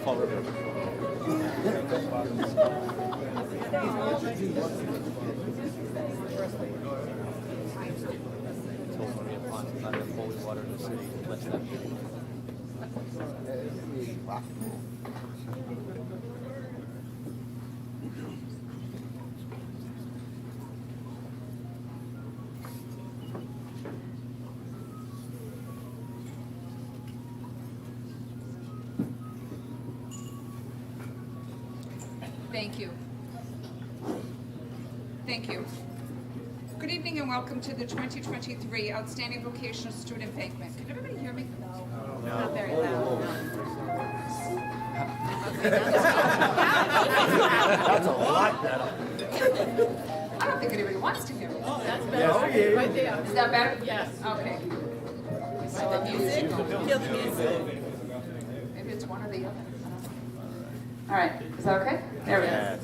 Fall River. Told Maria Pond not to holy water in the city. Let's not be. Thank you. Thank you. Good evening and welcome to the 2023 Outstanding Vocational Student Banquet. Can everybody hear me? No. Not very loud. That's a lot better. I don't think anybody wants to hear me. Oh, that's better. Right there. Is that better? Yes. Okay. The music. Feel the music. Maybe it's one or the other. All right. Is that okay? There we go.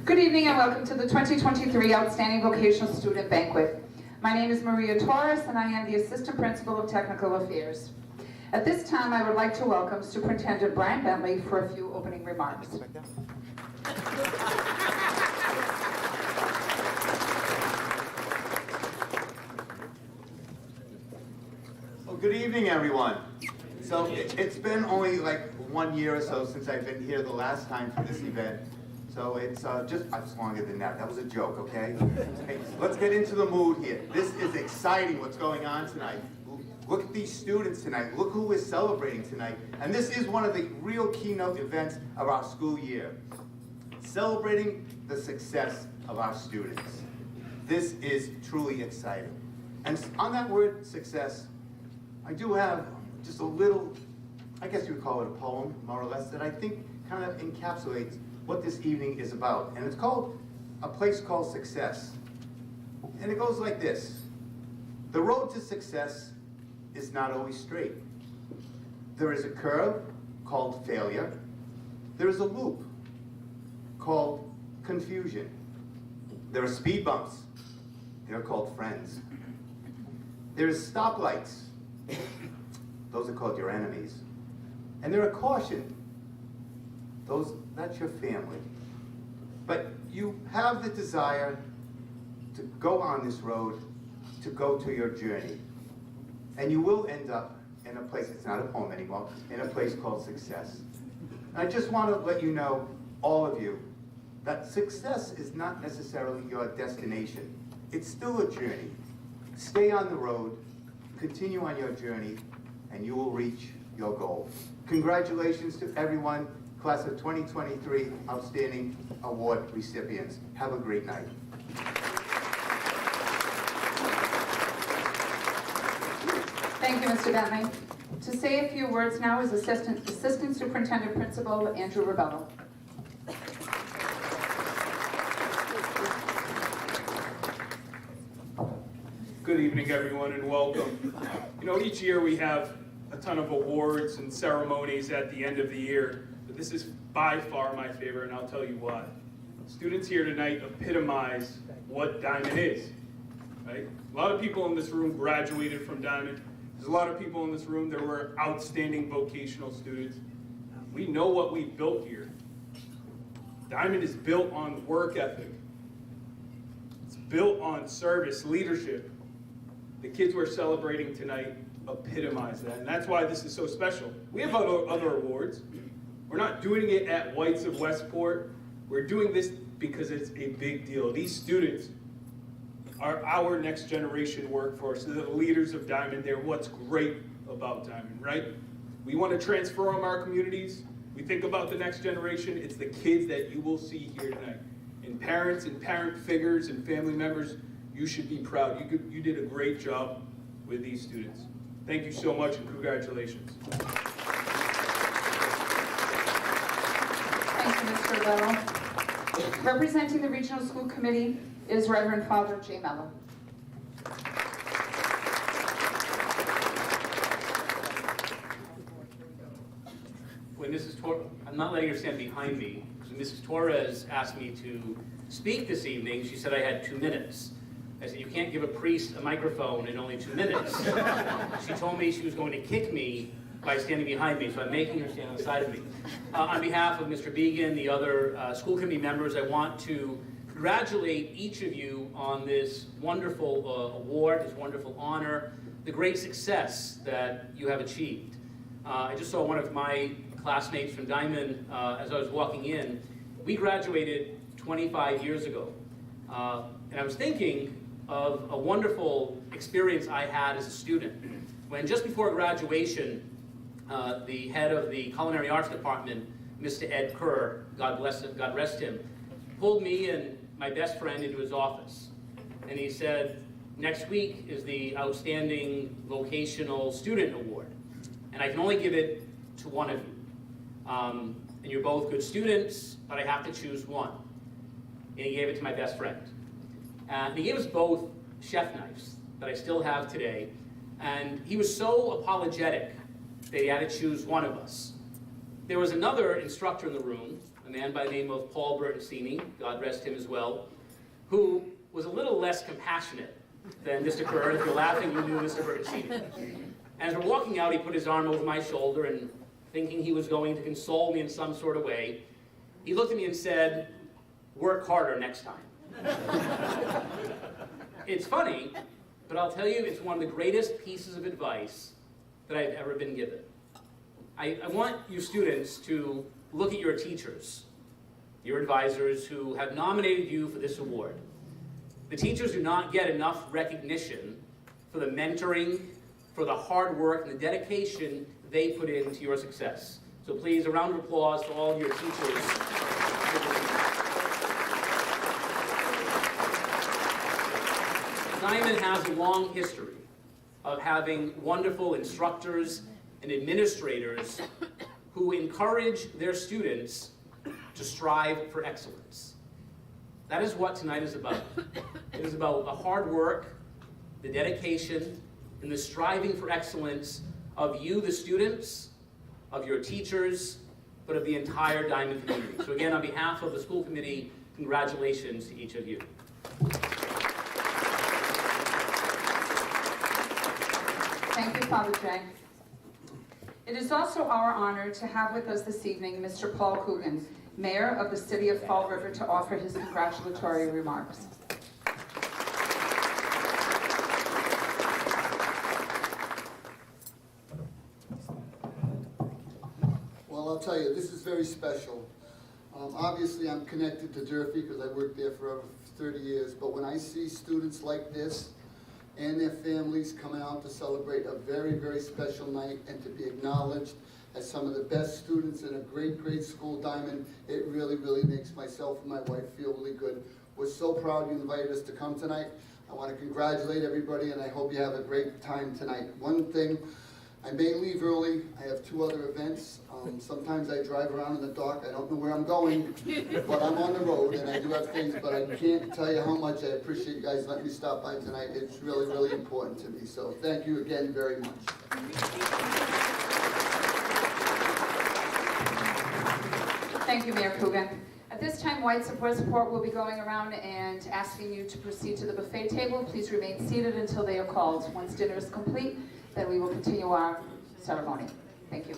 Good evening and welcome to the 2023 Outstanding Vocational Student Banquet. My name is Maria Torres and I am the Assistant Principal of Technical Affairs. At this time, I would like to welcome Superintendent Brian Bentley for a few opening remarks. Well, good evening, everyone. So it's been only like 1 year or so since I've been here the last time for this event. So it's just longer than that. That was a joke, okay? Hey, let's get into the mood here. This is exciting what's going on tonight. Look at these students tonight. Look who we're celebrating tonight. And this is one of the real keynote events of our school year. Celebrating the success of our students. This is truly exciting. And on that word, success, I do have just a little, I guess you would call it a poem, more or less, that I think kind of encapsulates what this evening is about. And it's called A Place Called Success. And it goes like this. The road to success is not always straight. There is a curve called failure. There is a loop called confusion. There are speed bumps. They're called friends. There's stoplights. Those are called your enemies. And there are caution. That's your family. But you have the desire to go on this road, to go to your journey. And you will end up in a place, it's not a poem anymore, in a place called success. And I just want to let you know, all of you, that success is not necessarily your destination. It's still a journey. Stay on the road, continue on your journey, and you will reach your goal. Congratulations to everyone, class of 2023 Outstanding Award recipients. Have a great night. Thank you, Mr. Bentley. To say a few words now is Assistant Superintendent Principal Andrew Rebello. Good evening, everyone, and welcome. You know, each year we have a ton of awards and ceremonies at the end of the year, but this is by far my favorite, and I'll tell you why. Students here tonight epitomize what Diman is, right? A lot of people in this room graduated from Diman. There's a lot of people in this room that were outstanding vocational students. We know what we've built here. Diman is built on work ethic. It's built on service, leadership. The kids we're celebrating tonight epitomize that, and that's why this is so special. We have other awards. We're not doing it at Whites of Westport. We're doing this because it's a big deal. These students are our next generation workforce. They're the leaders of Diman. They're what's great about Diman, right? We want to transform our communities. We think about the next generation. It's the kids that you will see here tonight. And parents and parent figures and family members, you should be proud. You did a great job with these students. Thank you so much and congratulations. Thank you, Mr. Rebello. Representing the Regional School Committee is Reverend Father J. Mello. When Mrs. Torres, I'm not letting her stand behind me, because Mrs. Torres asked me to speak this evening, she said I had 2 minutes. I said, you can't give a priest a microphone in only 2 minutes. She told me she was going to kick me by standing behind me, so I'm making her stand on the side of me. On behalf of Mr. Began, the other school committee members, I want to congratulate each of you on this wonderful award, this wonderful honor, the great success that you have achieved. I just saw one of my classmates from Diman as I was walking in. We graduated 25 years ago. And I was thinking of a wonderful experience I had as a student. When just before graduation, the head of the Culinary Arts Department, Mr. Ed Kerr, God rest him, pulled me and my best friend into his office. And he said, next week is the Outstanding Vocational Student Award. And I can only give it to one of you. And you're both good students, but I have to choose one. And he gave it to my best friend. And he gave us both chef knives that I still have today. And he was so apologetic that he had to choose one of us. There was another instructor in the room, a man by the name of Paul Bertoncini, God rest him as well, who was a little less compassionate than Mr. Kerr. If you're laughing, you knew Mr. Bertoncini. And as we're walking out, he put his arm over my shoulder and thinking he was going to console me in some sort of way, he looked at me and said, "Work harder next time." It's funny, but I'll tell you, it's one of the greatest pieces of advice that I've ever been given. I want you students to look at your teachers, your advisors who have nominated you for this award. The teachers do not get enough recognition for the mentoring, for the hard work and the dedication they put into your success. So please, a round of applause to all your teachers. Diman has a long history of having wonderful instructors and administrators who encourage their students to strive for excellence. That is what tonight is about. It is about the hard work, the dedication, and the striving for excellence of you, the students, of your teachers, but of the entire Diman community. So again, on behalf of the school committee, congratulations to each of you. Thank you, Father Jay. It is also our honor to have with us this evening Mr. Paul Coogan, Mayor of the City of Fall River, to offer his congratulatory remarks. Well, I'll tell you, this is very special. Obviously, I'm connected to Durfee because I worked there for over 30 years, but when I see students like this and their families coming out to celebrate a very, very special night and to be acknowledged as some of the best students in a great, great school, Diman, it really, really makes myself and my wife feel really good. We're so proud you invited us to come tonight. I want to congratulate everybody, and I hope you have a great time tonight. One thing, I may leave early. I have 2 other events. Sometimes I drive around in the dark. I don't know where I'm going, but I'm on the road and I do have things, but I can't tell you how much I appreciate you guys letting me stop by tonight. It's really, really important to me. So thank you again very much. Thank you, Mayor Coogan. At this time, White Support will be going around and asking you to proceed to the buffet table. Please remain seated until they are called. Once dinner is complete, then we will continue our ceremony. Thank you.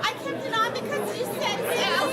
I kept it on because you said so.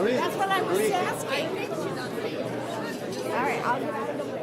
That's what I was asking. All right, I'll get out of the way.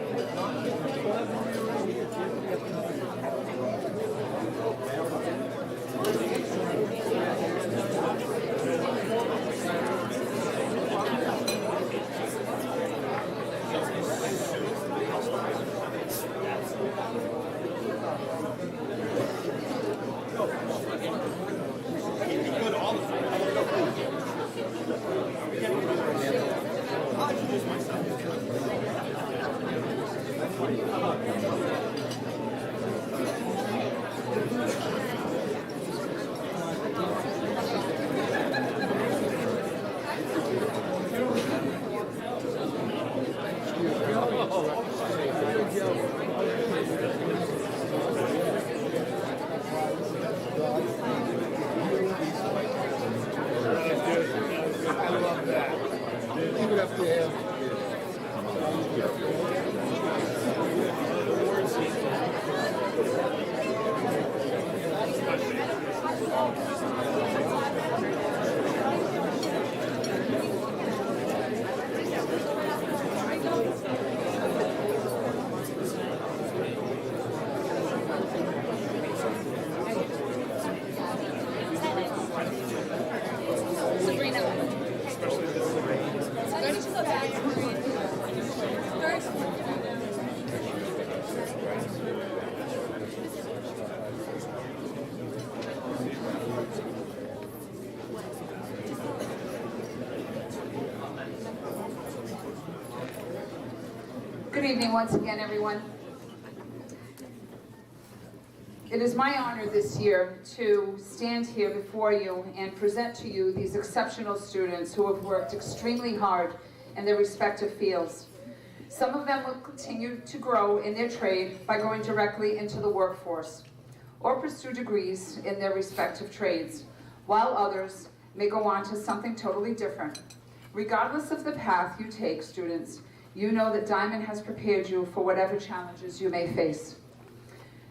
Good evening once again, everyone. It is my honor this year to stand here before you and present to you these exceptional students who have worked extremely hard in their respective fields. Some of them will continue to grow in their trade by going directly into the workforce or pursue degrees in their respective trades, while others may go on to something totally different. Regardless of the path you take, students, you know that Diman has prepared you for whatever challenges you may face.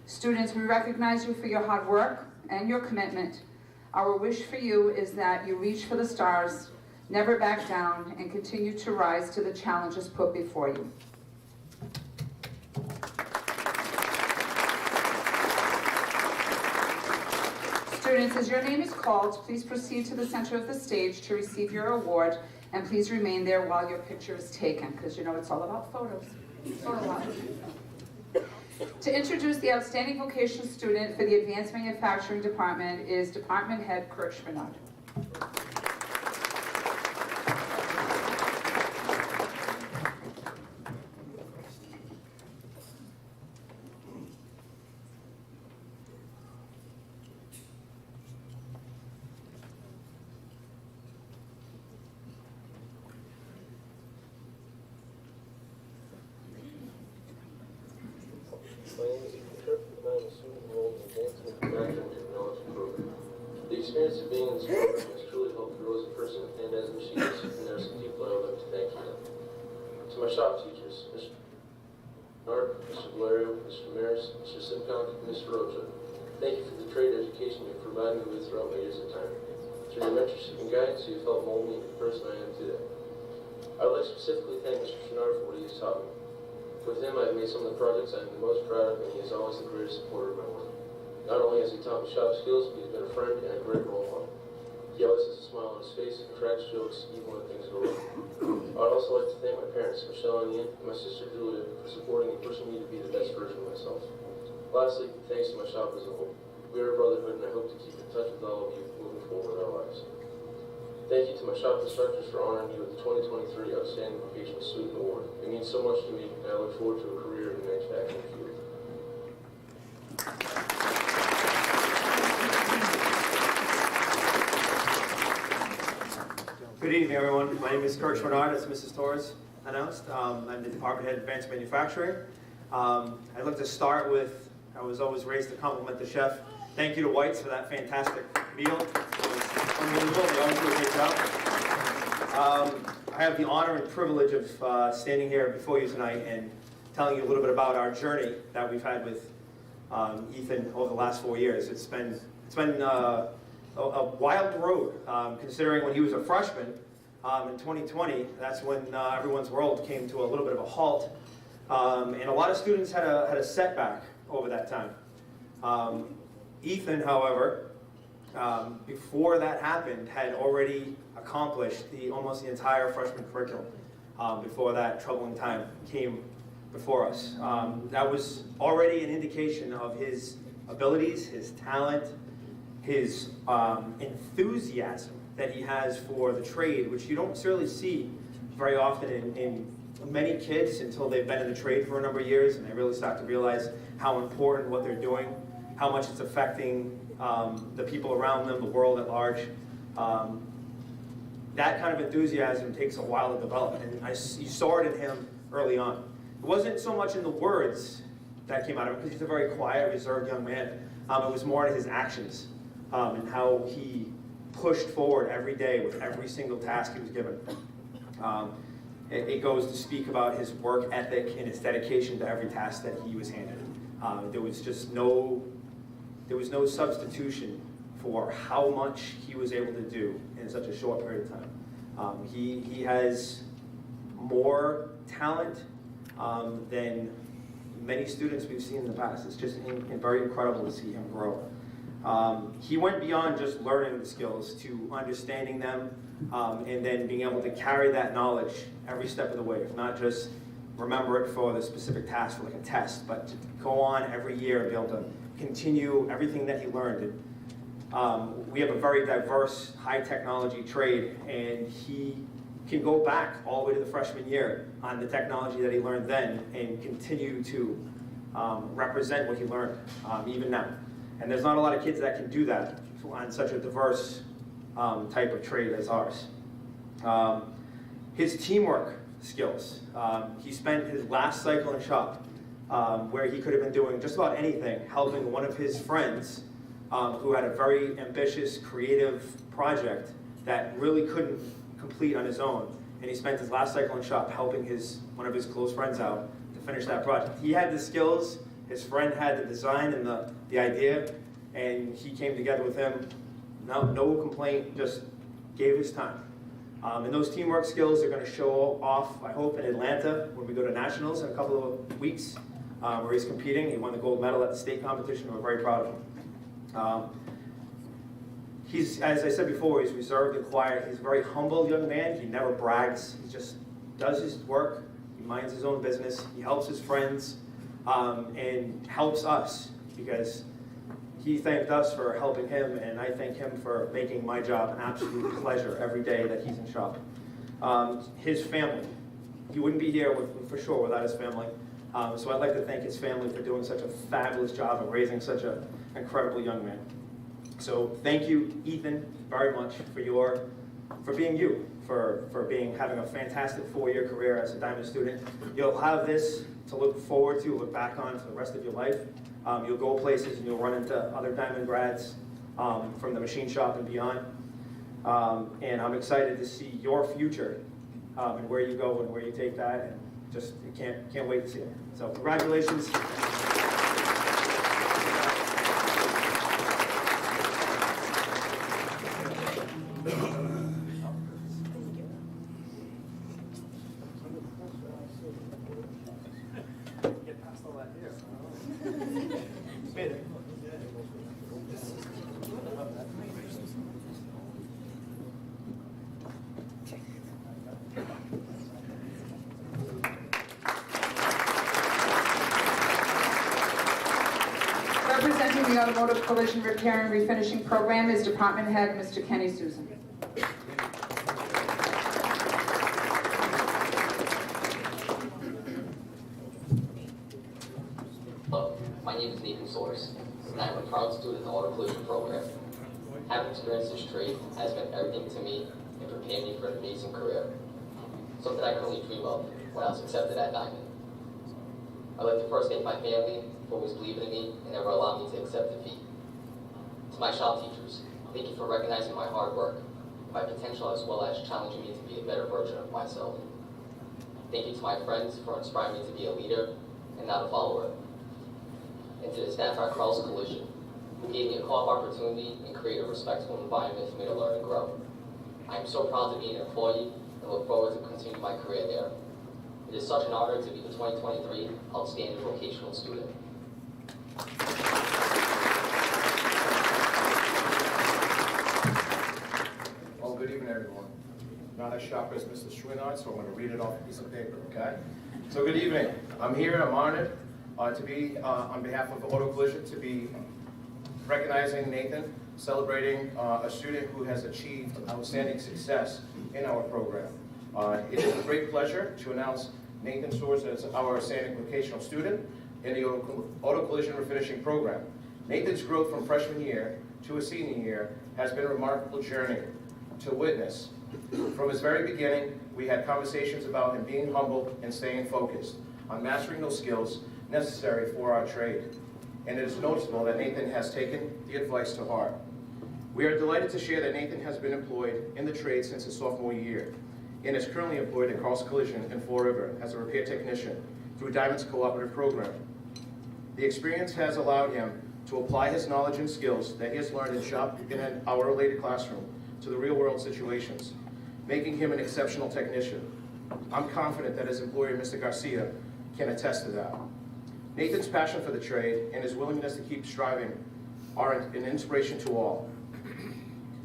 Students, we recognize you for your hard work and your commitment. Our wish for you is that you reach for the stars, never back down, and continue to rise to the challenges put before you. Students, as your name is called, please proceed to the center of the stage to receive your award, and please remain there while your picture is taken, because you know it's all about photos. Photo op. To introduce the outstanding vocational student for the Advanced Manufacturing Department is Department Head Kurt Schminard. My name is Ethan Tripp, and I'm a student enrolled in the Advanced Manufacturing Technology program. The experience of being in this program has truly helped grow as a person and as a machinist, and there are some people I would like to thank for that. To my shop teachers, Mr. Nard, Mr. Valerio, Mr. Maris, Mr. Simcock, and Mr. Rocha, thank you for the trade education you've provided me with throughout my years of time. Through your mentorship and guidance, you have helped mold me into the person I am today. I would like to specifically thank Mr. Chenard for what he has taught me. With him, I've made some of the projects I am the most proud of, and he is always the greatest supporter of my work. Not only has he taught me shop skills, but he's been a friend and a great role model. He always has a smile on his face and cracks jokes even when things go wrong. I'd also like to thank my parents, Michelle and Ian, and my sister Julia, for supporting and pushing me to be the best version of myself. Lastly, thanks to my shop as a whole. We are a brotherhood, and I hope to keep in touch with all of you moving forward in our lives. Thank you to my shop instructors for honoring me with the 2023 Outstanding Vocational Student Award. It means so much to me, and I look forward to a career in the manufacturing field. Good evening, everyone. My name is Kurt Schminard, as Mrs. Torres announced. I'm the Department Head of Advanced Manufacturing. I'd like to start with, I was always raised to compliment the chef. Thank you to White's for that fantastic meal. It was unbelievable. They always do a great job. I have the honor and privilege of standing here before you tonight and telling you a little bit about our journey that we've had with Ethan over the last 4 years. It's been a wild road, considering when he was a freshman in 2020, that's when everyone's world came to a little bit of a halt, and a lot of students had a setback over that time. Ethan, however, before that happened, had already accomplished almost the entire freshman curriculum before that troubling time came before us. That was already an indication of his abilities, his talent, his enthusiasm that he has for the trade, which you don't necessarily see very often in many kids until they've been in the trade for a number of years and they really start to realize how important what they're doing, how much it's affecting the people around them, the world at large. That kind of enthusiasm takes a while to develop, and you saw it in him early on. It wasn't so much in the words that came out of him, because he's a very quiet, reserved young man. It was more in his actions and how he pushed forward every day with every single task he was given. It goes to speak about his work ethic and his dedication to every task that he was handed. There was no substitution for how much he was able to do in such a short period of time. He has more talent than many students we've seen in the past. It's just very incredible to see him grow. He went beyond just learning the skills to understanding them and then being able to carry that knowledge every step of the way, not just remember it for the specific task, for like a test, but to go on every year and be able to continue everything that he learned. We have a very diverse, high technology trade, and he can go back all the way to the freshman year on the technology that he learned then and continue to represent what he learned, even now. And there's not a lot of kids that can do that on such a diverse type of trade as ours. His teamwork skills. He spent his last cycle in shop where he could have been doing just about anything, helping one of his friends who had a very ambitious, creative project that really couldn't complete on his own. And he spent his last cycle in shop helping one of his close friends out to finish that project. He had the skills, his friend had the design and the idea, and he came together with him. No complaint, just gave his time. And those teamwork skills are going to show off, I hope, in Atlanta when we go to nationals in a couple of weeks, where he's competing. He won the gold medal at the state competition. We're very proud of him. He's, as I said before, he's reserved and quiet. He's a very humble young man. He never brags. He just does his work. He minds his own business. He helps his friends. and helps us, because he thanked us for helping him, and I thank him for making my job an absolute pleasure every day that he's in shop. His family, he wouldn't be here for sure without his family. So I'd like to thank his family for doing such a fabulous job of raising such an incredible young man. So thank you, Ethan, very much for being you, for having a fantastic 4-year career as a Diamond student. You'll have this to look forward to, look back on for the rest of your life. You'll go places and you'll run into other Diamond grads from the machine shop and beyond. And I'm excited to see your future and where you go and where you take that, and just can't wait to see it. So congratulations. Representing the Automotive Collision Repair and Refinishing Program is Department Head, Mr. Kenny Susan. Hello, my name is Nathan Soares, and I am a proud student in the Auto Collision Program. Having experienced this trade has meant everything to me and prepared me for an amazing career. Something I could only dream of when I was accepted at Diamond. I'd like to first thank my family for always believing in me and never allowing me to accept defeat. To my shop teachers, thank you for recognizing my hard work, my potential, as well as challenging me to be a better version of myself. Thank you to my friends for inspiring me to be a leader and not a follower. And to the staff at Carl's Collision, who gave me a co-op opportunity and created a respectful environment for me to learn and grow. I am so proud to be an employee and look forward to continuing my career there. It is such an honor to be the 2023 Outstanding Vocational Student. Well, good evening, everyone. Not as sharp as Mr. Schwinard, so I'm going to read it off a piece of paper, okay? So good evening. I'm here, I'm honored to be, on behalf of Auto Collision, to be recognizing Nathan, celebrating a student who has achieved outstanding success in our program. It is a great pleasure to announce Nathan Soares as our outstanding vocational student in the Auto Collision Refinishing Program. Nathan's growth from freshman year to his senior year has been a remarkable journey to witness. From his very beginning, we had conversations about him being humble and staying focused on mastering those skills necessary for our trade. And it is noticeable that Nathan has taken the advice to heart. We are delighted to share that Nathan has been employed in the trade since his sophomore year and is currently employed at Carl's Collision in Fall River as a repair technician through Diamond's cooperative program. The experience has allowed him to apply his knowledge and skills that he has learned in shop in an hour-related classroom to the real-world situations, making him an exceptional technician. I'm confident that his employer, Mr. Garcia, can attest to that. Nathan's passion for the trade and his willingness to keep striving are an inspiration to all.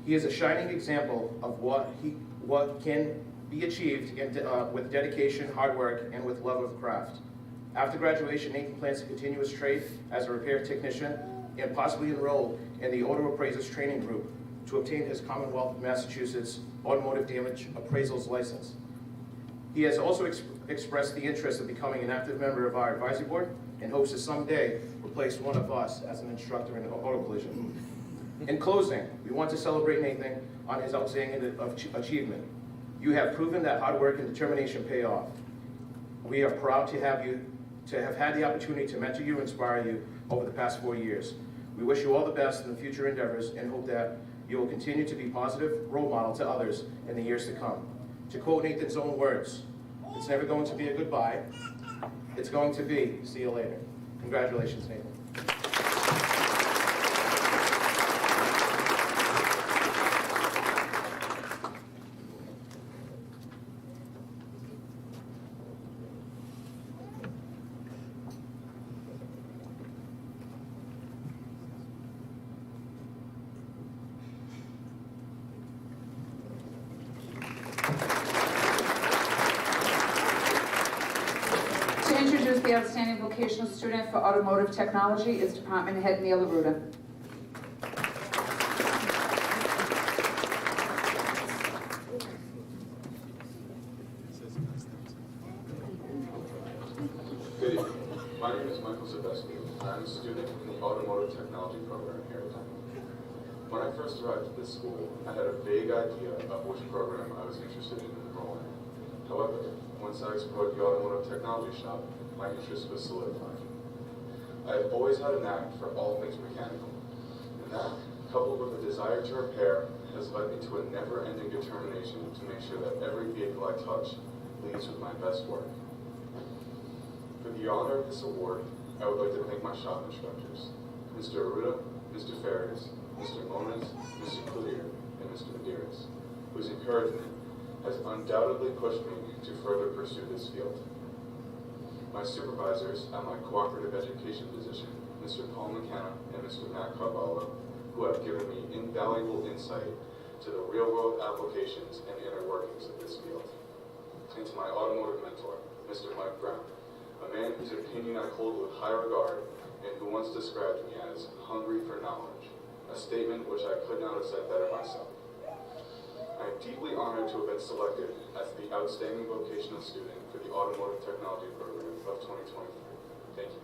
He is a shining example of what can be achieved with dedication, hard work, and with love of craft. After graduation, Nathan plans to continue his trade as a repair technician and possibly enroll in the Auto Appraisers Training Group to obtain his Commonwealth of Massachusetts Automotive Damage Appraisals license. He has also expressed the interest of becoming an active member of our advisory board and hopes to someday replace one of us as an instructor in Auto Collision. In closing, we want to celebrate Nathan on his outstanding achievement. You have proven that hard work and determination pay off. We are proud to have had the opportunity to mentor you and inspire you over the past 4 years. We wish you all the best in the future endeavors and hope that you will continue to be a positive role model to others in the years to come. To quote Nathan's own words, it's never going to be a goodbye, it's going to be see you later. Congratulations, Nathan. To introduce the the Outstanding Vocational Student for Automotive Technology is Department Head Neil Aruda. Good evening. My name is Michael Zabesky. I'm a student in the Automotive Technology program here at Diman. When I first arrived at this school, I had a vague idea of which program I was interested in enrolling in. However, once I explored the automotive technology shop, my interest was solidified. I have always had a knack for all things mechanical, and that, coupled with a desire to repair, has led me to a never-ending determination to make sure that every vehicle I touch leaves with my best work. For the honor of this award, I would like to thank my shop instructors, Mr. Aruda, Mr. Ferris, Mr. Moniz, Mr. Clear, and Mr. Medeiros, whose encouragement has undoubtedly pushed me to further pursue this field. My supervisors at my cooperative education position, Mr. Paul McKenna and Mr. Matt Carvalho, who have given me invaluable insight to the real-world applications and inner workings of this field. And to my automotive mentor, Mr. Mike Brown, a man whose opinion I hold with high regard and who once described me as hungry for knowledge, a statement which I could not have said better myself. I am deeply honored to have been selected as the Outstanding Vocational Student for the Automotive Technology Program of 2023. Thank you.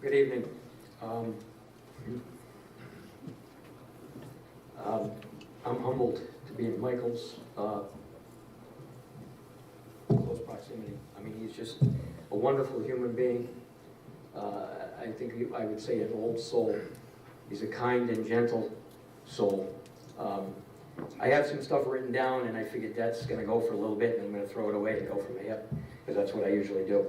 Good evening. I'm humbled to be in Michael's close proximity. I mean, he's just a wonderful human being. I think I would say an old soul. He's a kind and gentle soul. I have some stuff written down, and I figured that's going to go for a little bit, and I'm going to throw it away and go from there, because that's what I usually do.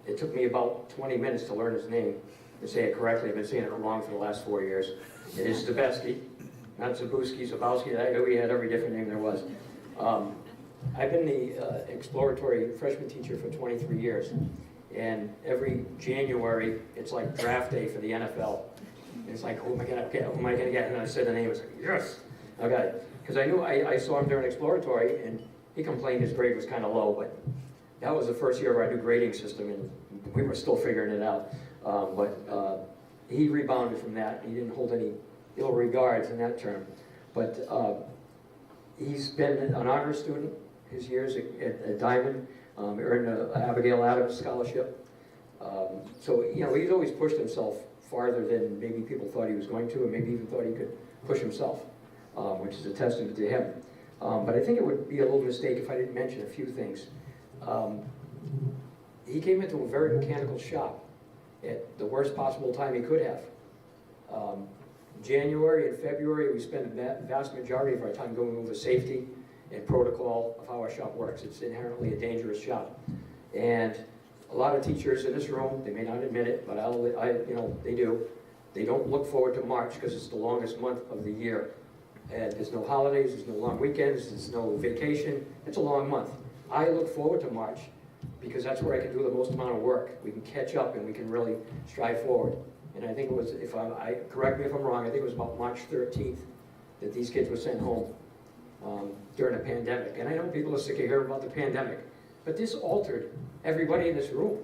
It took me about 20 minutes to learn his name and say it correctly. I've been saying it wrong for the last 4 years. It is Zabesky, not Zabuski, Zabowski. I know he had every different name there was. I've been the exploratory freshman teacher for 23 years. And every January, it's like draft day for the NFL. And it's like, who am I gonna get? Who am I gonna get? And I said the name. It's like, yes, I got it. Because I knew I saw him during exploratory, and he complained his grade was kind of low, but that was the first year of our new grading system, and we were still figuring it out. He rebounded from that. He didn't hold any ill regards in that term. But he's been an honor student his years at Diman. Earned an Abigail Adams scholarship. So, you know, he's always pushed himself farther than maybe people thought he was going to, and maybe even thought he could push himself, which is a testament to him. But I think it would be a little mistake if I didn't mention a few things. He came into a very mechanical shop at the worst possible time he could have. January and February, we spend the vast majority of our time going over safety and protocol of how our shop works. It's inherently a dangerous shop. And a lot of teachers in this room, they may not admit it, but they do. They don't look forward to March because it's the longest month of the year. And there's no holidays, there's no long weekends, there's no vacation. It's a long month. I look forward to March because that's where I can do the most amount of work. We can catch up and we can really strive forward. And I think it was, correct me if I'm wrong, I think it was about March 13th that these kids were sent home during a pandemic. And I know people are sick of hearing about the pandemic, but this altered everybody in this room,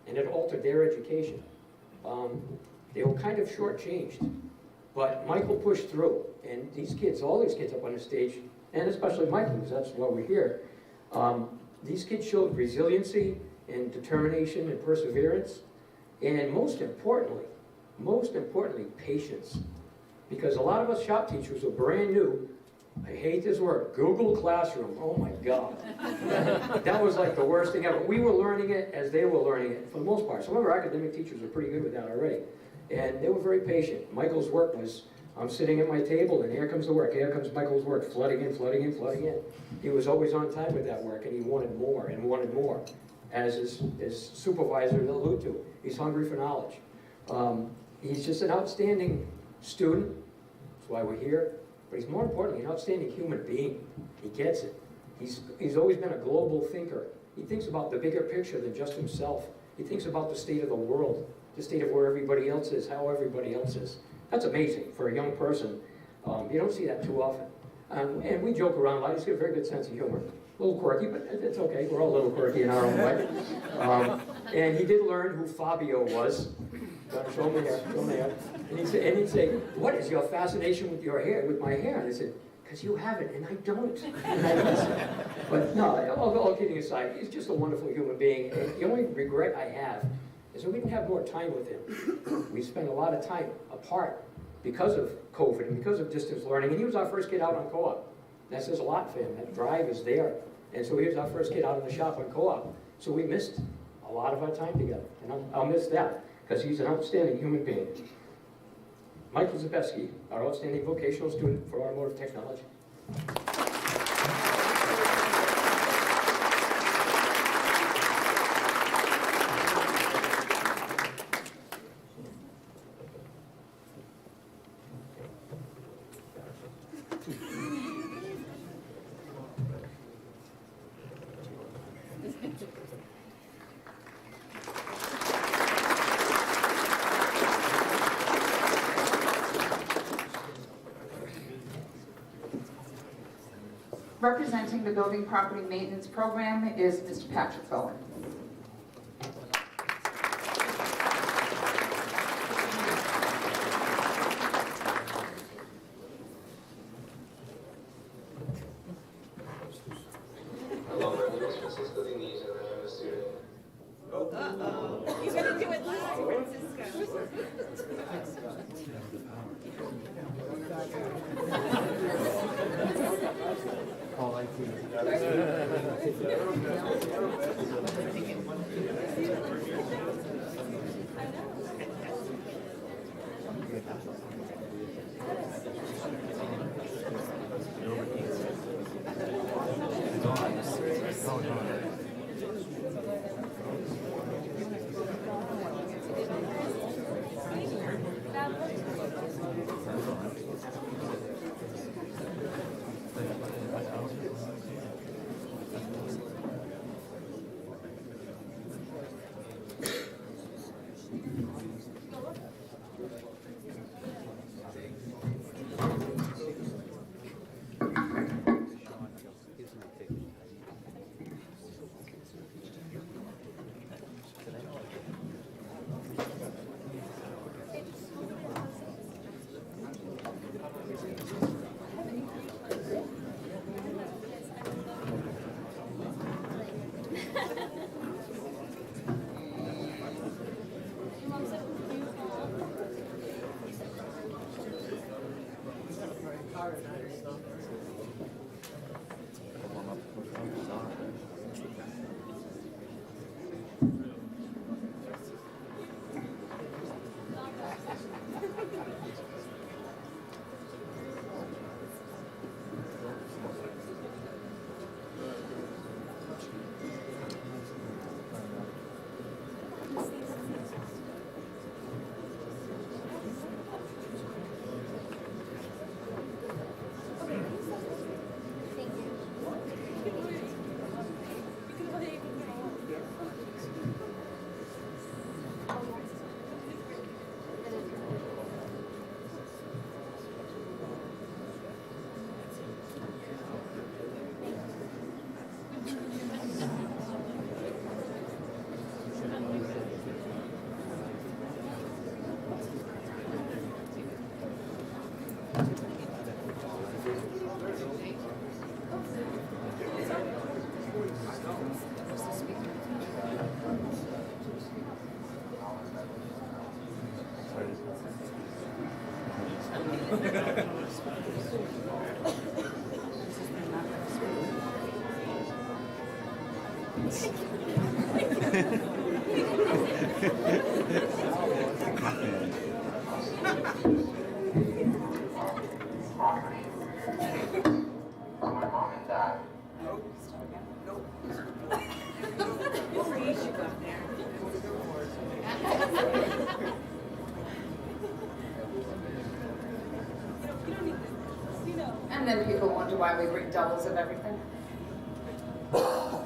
and it altered their education. They were kind of shortchanged, but Michael pushed through, and these kids, all these kids up on the stage, and especially Michael, because that's why we're here, these kids showed resiliency and determination and perseverance, and most importantly, patience. Because a lot of us shop teachers are brand new. I hate this word, Google Classroom. Oh my God. That was like the worst thing ever. We were learning it as they were learning it for the most part. Some of our academic teachers are pretty good with that already. And they were very patient. Michael's work was, I'm sitting at my table and here comes the work. Here comes Michael's work, flooding in, flooding in, flooding in. He was always on time with that work, and he wanted more and wanted more. As his supervisor alluded to, he's hungry for knowledge. He's just an outstanding student. That's why we're here. But he's more importantly an outstanding human being. He gets it. He's always been a global thinker. He thinks about the bigger picture than just himself. He thinks about the state of the world, the state of where everybody else is, how everybody else is. That's amazing for a young person. You don't see that too often. And we joke around a lot. He's got a very good sense of humor. A little quirky, but it's okay. We're all a little quirky in our own way. And he did learn who Fabio was. Show me here, show me here. And he'd say, what is your fascination with your hair, with my hair? And I said, because you have it and I don't. But no, all kidding aside, he's just a wonderful human being. And the only regret I have is that we didn't have more time with him. We spent a lot of time apart because of COVID and because of distance learning. And he was our first kid out on co-op. That says a lot for him. That drive is there. And so he was our first kid out in the shop on co-op. So we missed a lot of our time together. And I'll miss that because he's an outstanding human being. Michael Zabeski, our outstanding vocational student for automotive technology. Representing the Building Property Maintenance Program is Mr. Patrick Bowen. Hello, my name is Francisco Diniz, and I am a student. Uh-oh. You're going to do it live, Francisco. And then people wonder why we bring doubles of everything. Hello,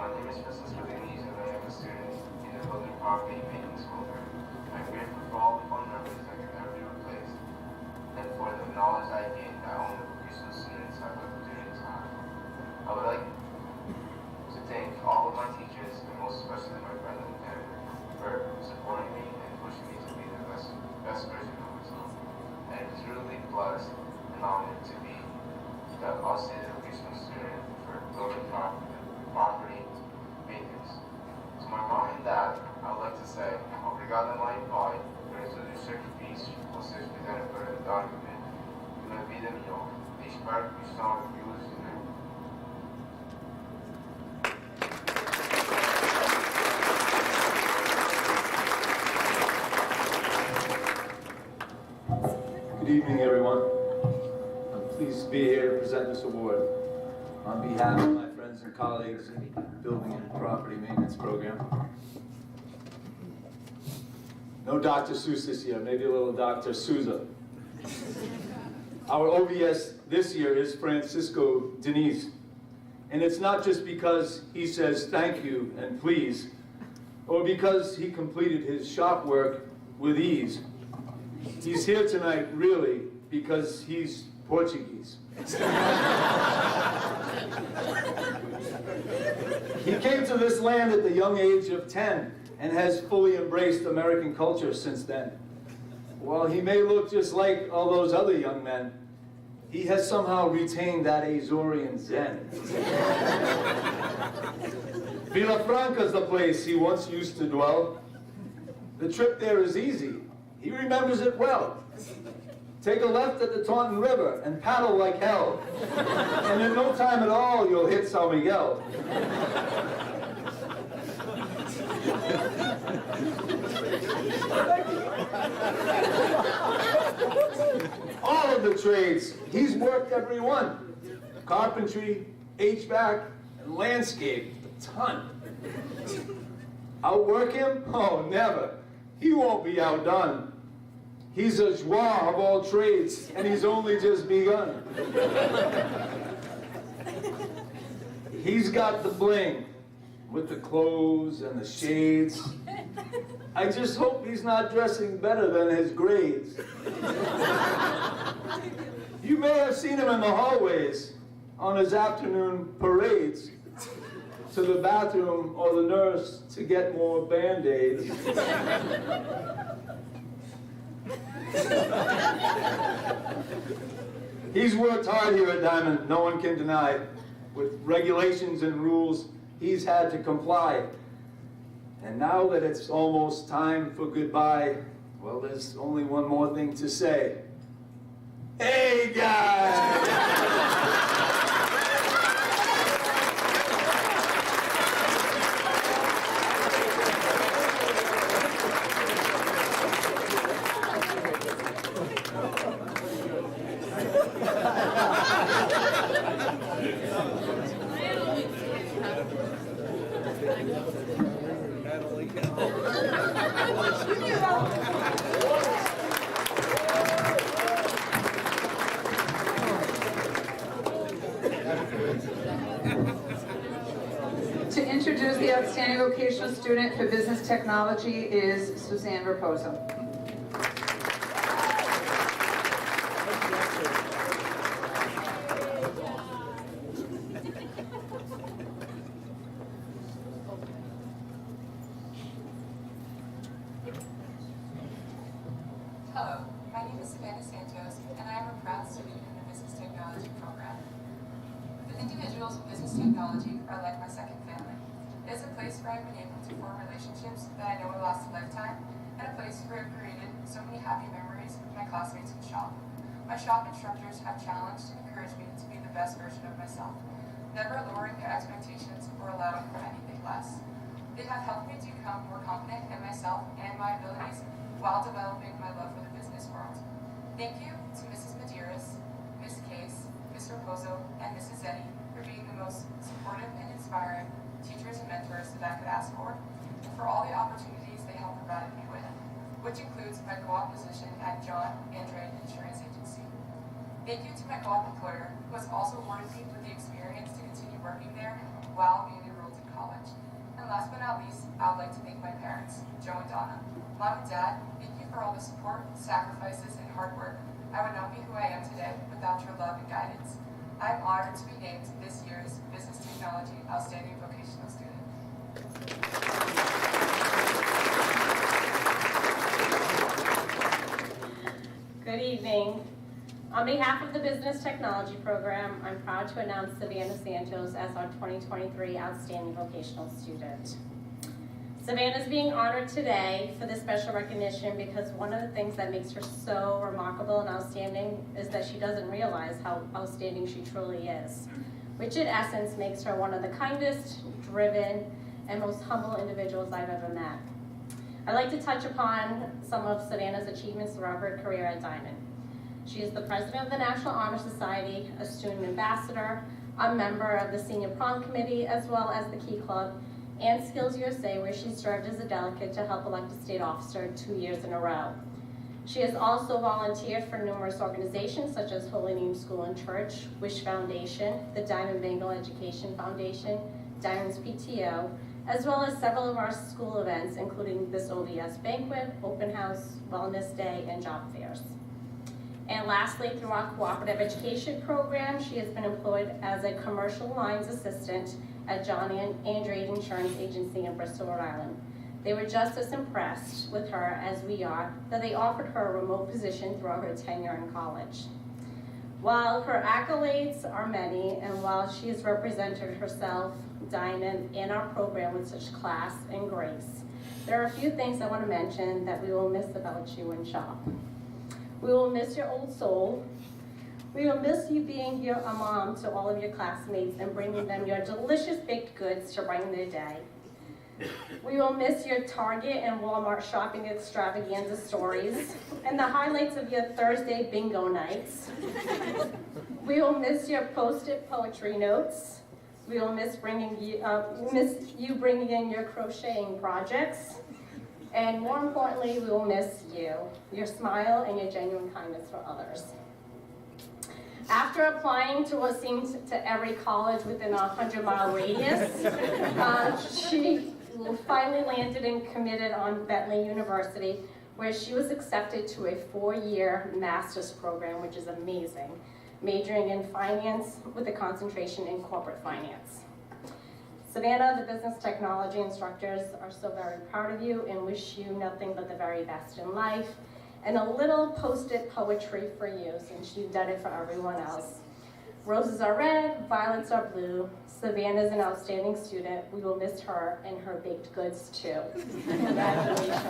my name is Francisco Diniz, and I am a student in the Building Property Maintenance program. I'm grateful for all the fun memories I can never be replaced, and for the knowledge I gained not only vocational students have a during time. I would like to thank all of my teachers, and most especially my friends and family, for supporting me and pushing me to be the best version of myself. And it is really blessed and honored to be the outstanding vocational student for building property maintenance. To my mom and dad, I would like to say, obrigado mãe e pai, por todo o sacrifício que vocês fizeram para dar-me uma vida melhor. E espero que estão orgulhosos de mim. Good evening, everyone. I'm pleased to be here to present this award on behalf of my friends and colleagues in the Building and Property Maintenance Program. No Dr. Seuss this year, maybe a little Dr. Souza. Our OVS this year is Francisco Diniz. And it's not just because he says thank you and please, or because he completed his shop work with ease. He's here tonight, really, because he's Portuguese. He came to this land at the young age of 10 and has fully embraced American culture since then. While he may look just like all those other young men, he has somehow retained that Azorean zen. Villafranca's the place he once used to dwell. The trip there is easy. He remembers it well. Take a left at the Taunton River and paddle like hell. And in no time at all, you'll hit San Miguel. All of the trades, he's worked every one. Carpentry, HVAC, and landscape, a ton. Outwork him? Oh, never. He won't be outdone. He's a joie of all trades, and he's only just begun. He's got the bling, with the clothes and the shades. I just hope he's not dressing better than his grades. You may have seen him in the hallways, on his afternoon parades, to the bathroom or the nurse to get more Band-Aids. He's worked hard here at Diman, no one can deny. With regulations and rules, he's had to comply. And now that it's almost time for goodbye, well, there's only one more thing to say. Hey, guys! To introduce the outstanding vocational student for business technology is Suzanne Raposo. Hello, my name is Savannah Santos, and I am a proud student in the Business Technology program. The individuals in Business Technology are like my second family. It is a place where I've been able to form relationships that I know will last a lifetime, and a place where I've created so many happy memories with my classmates in shop. My shop instructors have challenged and encouraged me to be the best version of myself, never lowering their expectations or allowing for anything less. They have helped me to become more confident in myself and my abilities while developing my love for the business world. Thank you to Mrs. Medeiros, Ms. Case, Ms. Raposo, and Mrs. Zeddy for being the most supportive and inspiring teachers and mentors that I could ask for, and for all the opportunities they have provided me with, which includes my co-op position at John Andre Insurance Agency. Thank you to my co-op employer, who has also awarded me with the experience to continue working there while being enrolled in college. And last but not least, I would like to thank my parents, Joe and Donna. Mom and Dad, thank you for all the support, sacrifices, and hard work I would not be who I am today without your love and guidance. I'm honored to be named this year's Business Technology Outstanding Vocational Student. Good evening. On behalf of the Business Technology Program, I'm proud to announce Savannah Santos as our 2023 Outstanding Vocational Student. Savannah is being honored today for this special recognition because one of the things that makes her so remarkable and outstanding is that she doesn't realize how outstanding she truly is, which in essence makes her one of the kindest, driven, and most humble individuals I've ever met. I'd like to touch upon some of Savannah's achievements throughout her career at Diman. She is the president of the National Honor Society, a student ambassador, a member of the Senior Prom Committee, as well as the Key Club, and Skills USA, where she served as a delegate to help elect a state officer 2 years in a row. She has also volunteered for numerous organizations such as Holy Name School and Church, Wish Foundation, the Diamond Bengal Education Foundation, Diamond's PTO, as well as several of our school events, including this OVS banquet, open house, wellness day, and job fairs. And lastly, through our cooperative education program, she has been employed as a commercial lines assistant at John and Andrews Insurance Agency in Bristol, Rhode Island. They were just as impressed with her as we are that they offered her a remote position throughout her tenure in college. While her accolades are many, and while she has represented herself, Diamond, and our program with such class and grace, there are a few things I want to mention that we will miss about you in shop. We will miss your old soul. We will miss you being a mom to all of your classmates and bringing them your delicious baked goods to brighten their day. We will miss your Target and Walmart shopping extravaganza stories and the highlights of your Thursday bingo nights. We will miss your Post-it poetry notes. We will miss you bringing in your crocheting projects. And more importantly, we will miss you, your smile and your genuine kindness for others. After applying to what seems to every college within a 100-mile radius, she finally landed and committed on Bentley University, where she was accepted to a 4-year master's program, which is amazing, majoring in finance with a concentration in corporate finance. Savannah, the business technology instructors are so very proud of you and wish you nothing but the very best in life. And a little Post-it poetry for you, since you've done it for everyone else. Roses are red, violets are blue. Savannah's an outstanding student. We will miss her and her baked goods too. Congratulations.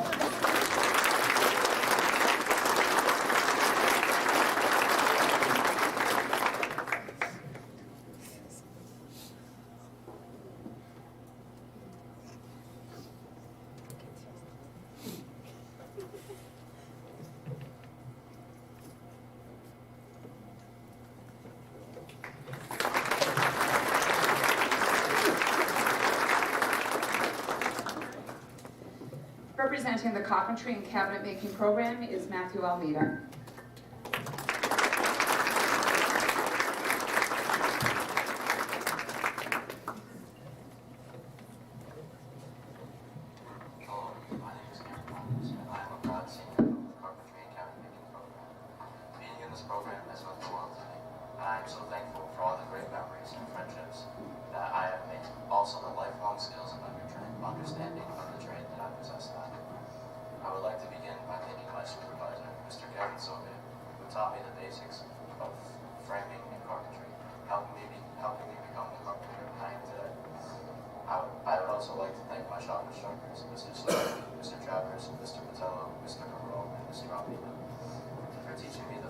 Representing the Carpentry and Cabinet Making Program is Matthew Almeida.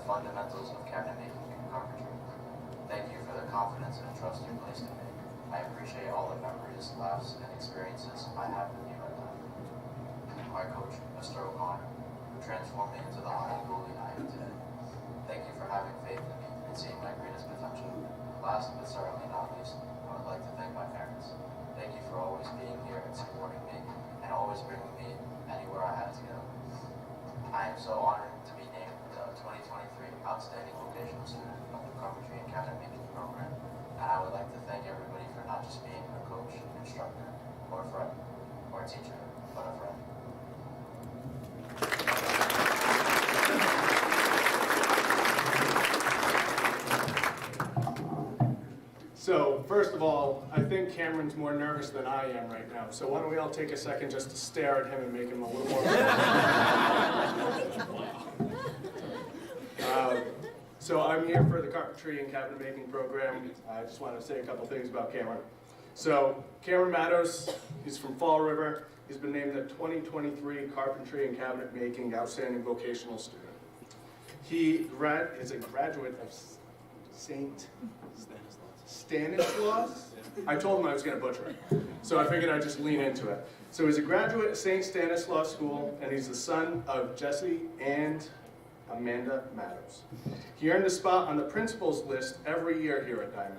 Fundamentals of cabinet making and carpentry. Thank you for the confidence and trust you placed in me. I appreciate all the memories, laughs, and experiences I have with you right now. My coach, Mr. O'Connor, who transformed me into the high goalie I am today. Thank you for having faith in me and seeing my greatest potential. Last but certainly not least, I would like to thank my parents. Thank you for always being here and supporting me, and always bringing me anywhere I had to go. I am so honored to be named the 2023 Outstanding Vocational Student of the Carpentry and Cabinet Making Program, and I would like to thank everybody for not just being a coach, instructor, or a friend, or a teacher, but a friend. think Cameron's more nervous than I am right now, so why don't we all take a second just to stare at him and make him a little more So I'm here for the carpentry and cabinet making program. I just want to say a couple things about Cameron. So Cameron Matos, he's from Fall River. He's been named the 2023 Carpentry and Cabinet Making Outstanding Vocational Student. He is a graduate of St. Stanislaus? I told him I was going to butcher it, so I figured I'd just lean into it. So he's a graduate of St. Stanislaus School, and he's the son of Jesse and Amanda Matos. He earned a spot on the principal's list every year here at Diman.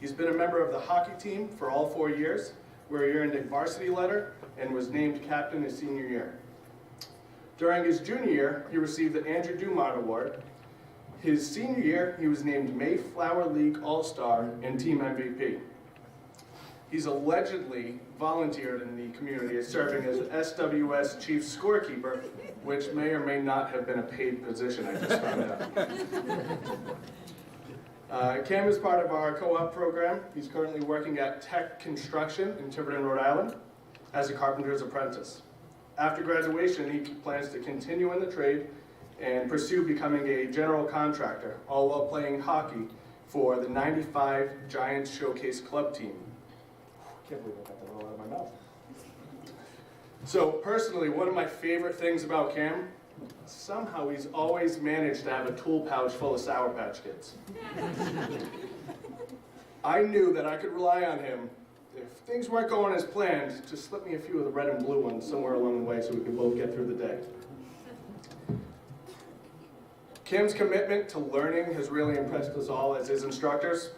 He's been a member of the hockey team for all 4 years, where he earned a varsity letter and was named captain his senior year. During his junior year, he received the Andrew Diman Award. His senior year, he was named Mayflower League All-Star and Team MVP. He's allegedly volunteered in the community as serving as the SWS Chief Scorekeeper, which may or may not have been a paid position, I just found out. Cam is part of our co-op program. He's currently working at Tech Construction in Tiverton, Rhode Island, as a carpenter's apprentice. After graduation, he plans to continue in the trade and pursue becoming a general contractor, all while playing hockey for the '95 Giants Showcase Club team. Can't believe I got that all out of my mouth. So personally, one of my favorite things about Cam, somehow he's always managed to have a tool pouch full of Sour Patch Kids. I knew that I could rely on him, if things weren't going as planned, to slip me a few of the red and blue ones somewhere along the way so we could both get through the day. Cam's commitment to learning has really impressed us all as his instructors.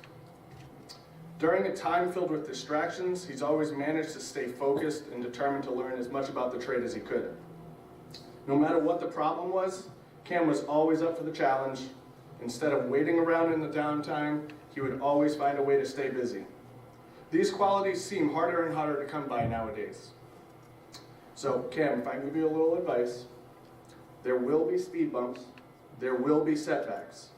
During a time filled with distractions, he's always managed to stay focused and determined to learn as much about the trade as he could. No matter what the problem was, Cam was always up for the challenge. Instead of waiting around in the downtime, he would always find a way to stay busy. These qualities seem harder and harder to come by nowadays. So Cam, if I can give you a little advice, there will be speed bumps, there will be setbacks,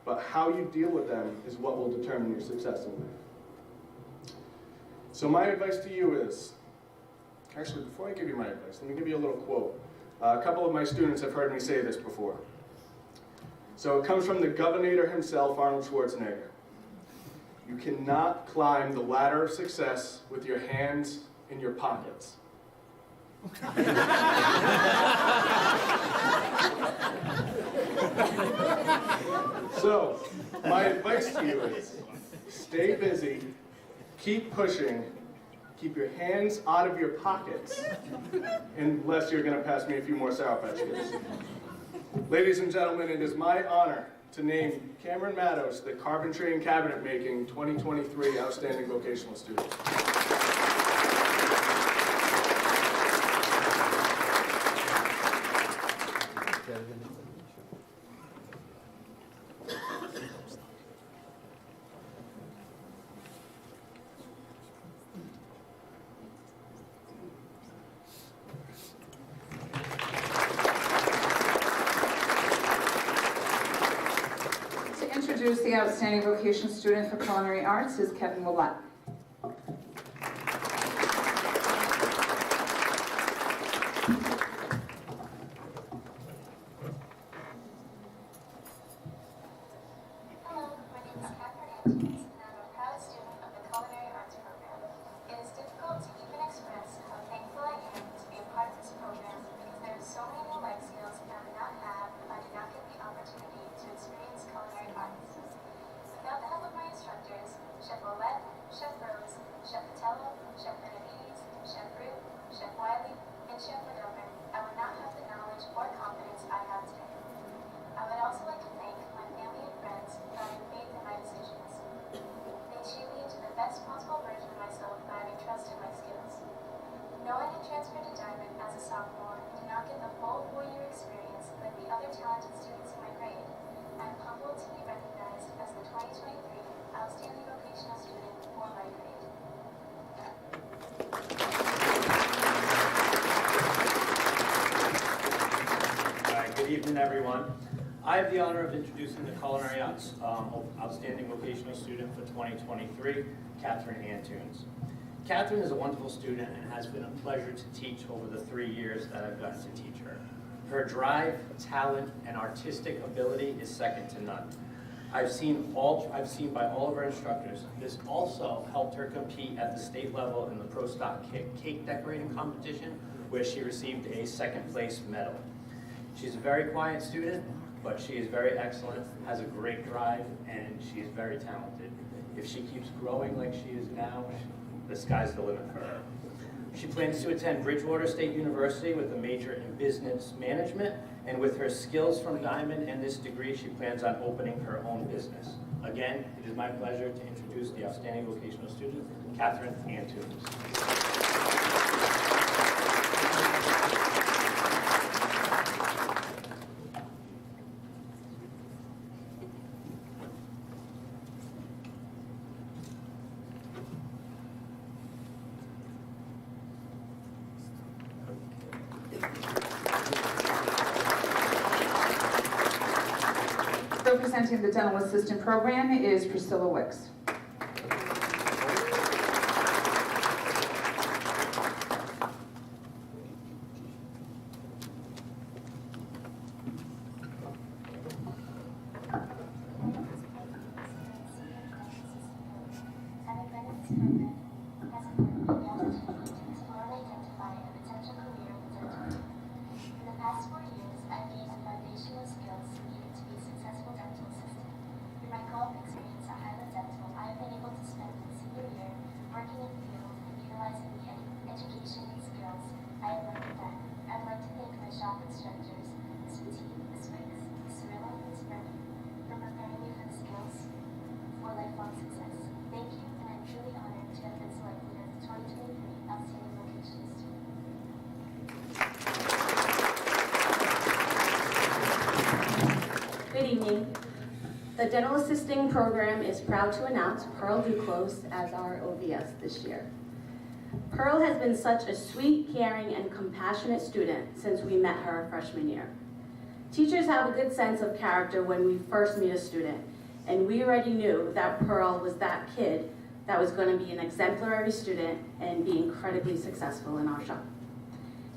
but how you deal with them is what will determine your success in life. So my advice to you is, actually before I give you my advice, let me give you a little quote. A couple of my students have heard me say this before. So it comes from the Governator himself, Arnold Schwarzenegger. You cannot climb the ladder of success with your hands in your pockets. So, my advice to you is, stay busy, keep pushing, keep your hands out of your pockets, unless you're going to pass me a few more Sour Patch Kids. Ladies and gentlemen, it is my honor to name Cameron Matos the Carpentry and Cabinet Making 2023 Outstanding Vocational Student. Introduce the Outstanding Vocational Student for Culinary Arts is Kevin Willett. Knowing I transferred to Diman as a sophomore and did not get the full 4-year experience like the other talented students in my grade, I am humbled to be recognized as the 2023 Outstanding Vocational Student for my grade. Good evening, everyone. I have the honor of introducing the Culinary Arts Outstanding Vocational Student for 2023, Catherine Antunes. Catherine is a wonderful student and has been a pleasure to teach over the 3 years that I've gotten to teach her. Her drive, talent, and artistic ability is second to none. I've seen by all of her instructors. This also helped her compete at the state level in the Pro Stock cake decorating competition, where she received a second place medal. She's a very quiet student, but she is very excellent, has a great drive, and she is very talented. If she keeps growing like she is now, the sky's the limit for her. She plans to attend Bridgewater State University with a major in business management, and with her skills from Diman and this degree, she plans on opening her own business. Again, it is my pleasure to introduce the outstanding vocational student, Catherine Antunes. Representing the dental assistant program is Priscilla Wicks. Good evening. The Dental Assisting Program is proud to announce Pearl Duclos as our OVS this year. Pearl has been such a sweet, caring, and compassionate student since we met her freshman year. Teachers have a good sense of character when we first meet a student, and we already knew that Pearl was that kid that was going to be an exemplary student and be incredibly successful in our shop.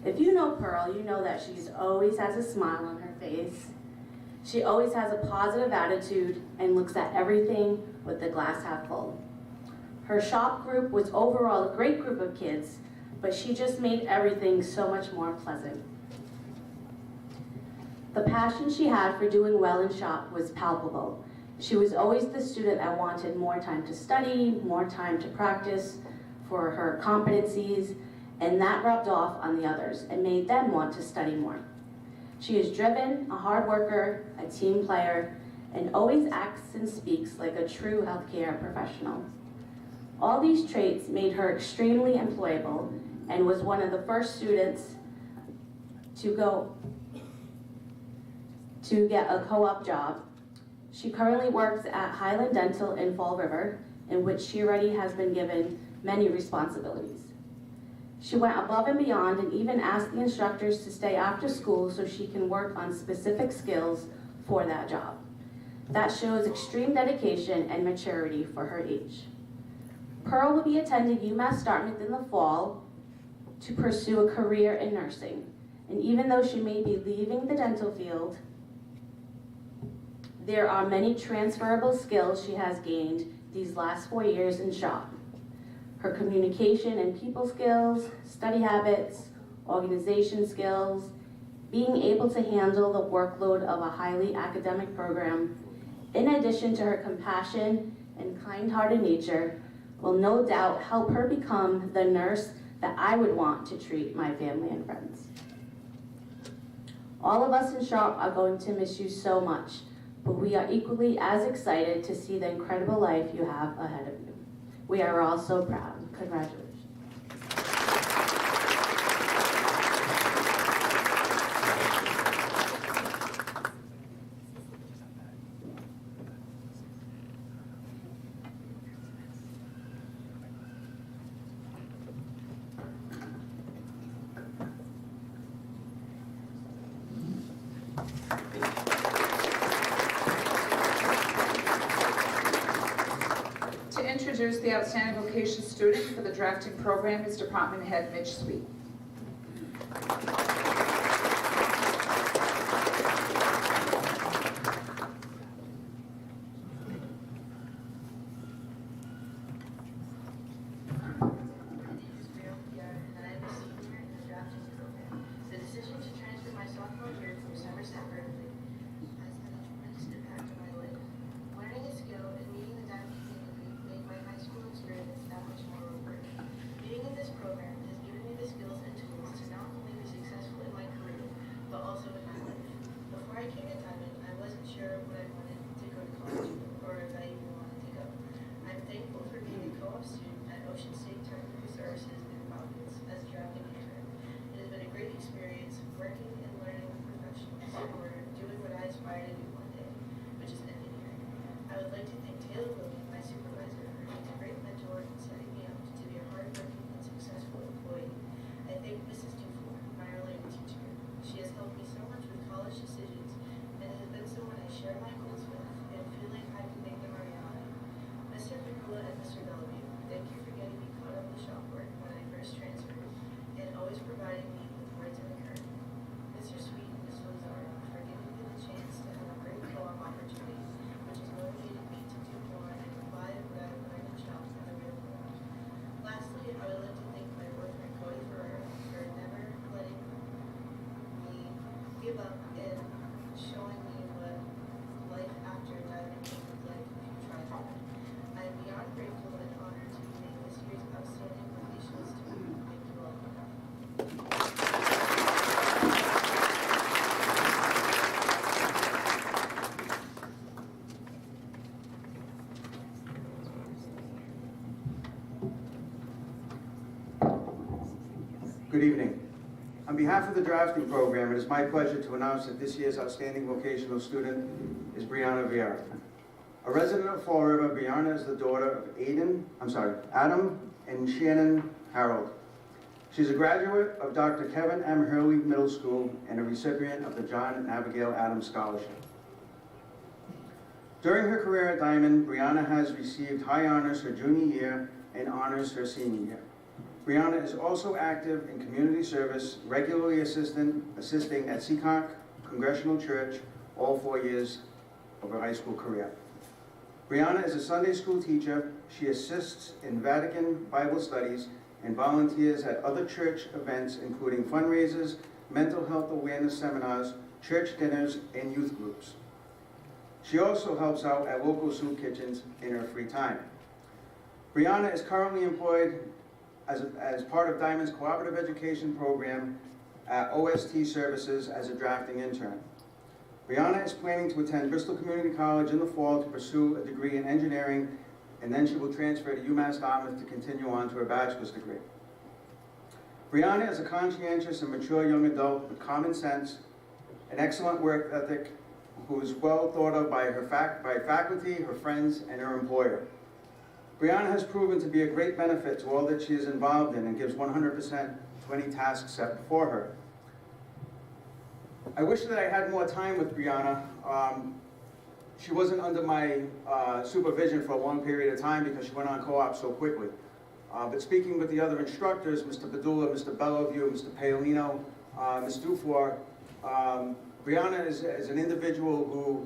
If you know Pearl, you know that she always has a smile on her face. She always has a positive attitude and looks at everything with the glass half full. Her shop group was overall a great group of kids, but she just made everything so much more pleasant. The passion she had for doing well in shop was palpable. She was always the student that wanted more time to study, more time to practice for her competencies, and that rubbed off on the others and made them want to study more. She is driven, a hard worker, a team player, and always acts and speaks like a true healthcare professional. All these traits made her extremely employable and was one of the first students to get a co-op job. She currently works at Highland Dental in Fall River, in which she already has been given many responsibilities. She went above and beyond and even asked the instructors to stay after school so she can work on specific skills for that job. That shows extreme dedication and maturity for her age. Pearl will be attending UMass Dartmouth in the fall to pursue a career in nursing. And even though she may be leaving the dental field, there are many transferable skills she has gained these last 4 years in shop. Her communication and people skills, study habits, organization skills, being able to handle the workload of a highly academic program, in addition to her compassion and kind-hearted nature, will no doubt help her become the nurse that I would want to treat my family and friends. All of us in shop are going to miss you so much, but we are equally as excited to see the incredible life you have ahead of you. We are all so proud. Congratulations. introduce the outstanding vocational student for the drafting program is Department Head Mitch Sweet. Good evening. On behalf of the drafting program, it is my pleasure to announce that this year's outstanding vocational student is Brianna Vieira. A resident of Fall River, Brianna is the daughter of Adam and Shannon Harold. She's a graduate of Dr. Kevin M. Hurley Middle School and a recipient of the John and Abigail Adams Scholarship. During her career at Diman, Brianna has received high honors her junior year and honors her senior year. Brianna is also active in community service, regularly assisting at Seekonk Congregational Church all 4 years of her high school career. Brianna is a Sunday school teacher. She assists in Vatican Bible studies and volunteers at other church events, including fundraisers, mental health awareness seminars, church dinners, and youth groups. She also helps out at local soup kitchens in her free time. Brianna is currently employed as part of Diman's cooperative education program at OST Services as a drafting intern. Brianna is planning to attend Bristol Community College in the fall to pursue a degree in engineering, and then she will transfer to UMass Dartmouth to continue on to her bachelor's degree. Brianna is a conscientious and mature young adult with common sense, an excellent work ethic, who is well thought of by faculty, her friends, and her employer. Brianna has proven to be a great benefit to all that she is involved in and gives 100% to any tasks set before her. I wish that I had more time with Brianna. She wasn't under my supervision for a long period of time because she went on co-op so quickly. But speaking with the other instructors, Mr. Badula, Mr. Bellevue, Mr. Paolino, Ms. Dufour, Brianna is an individual who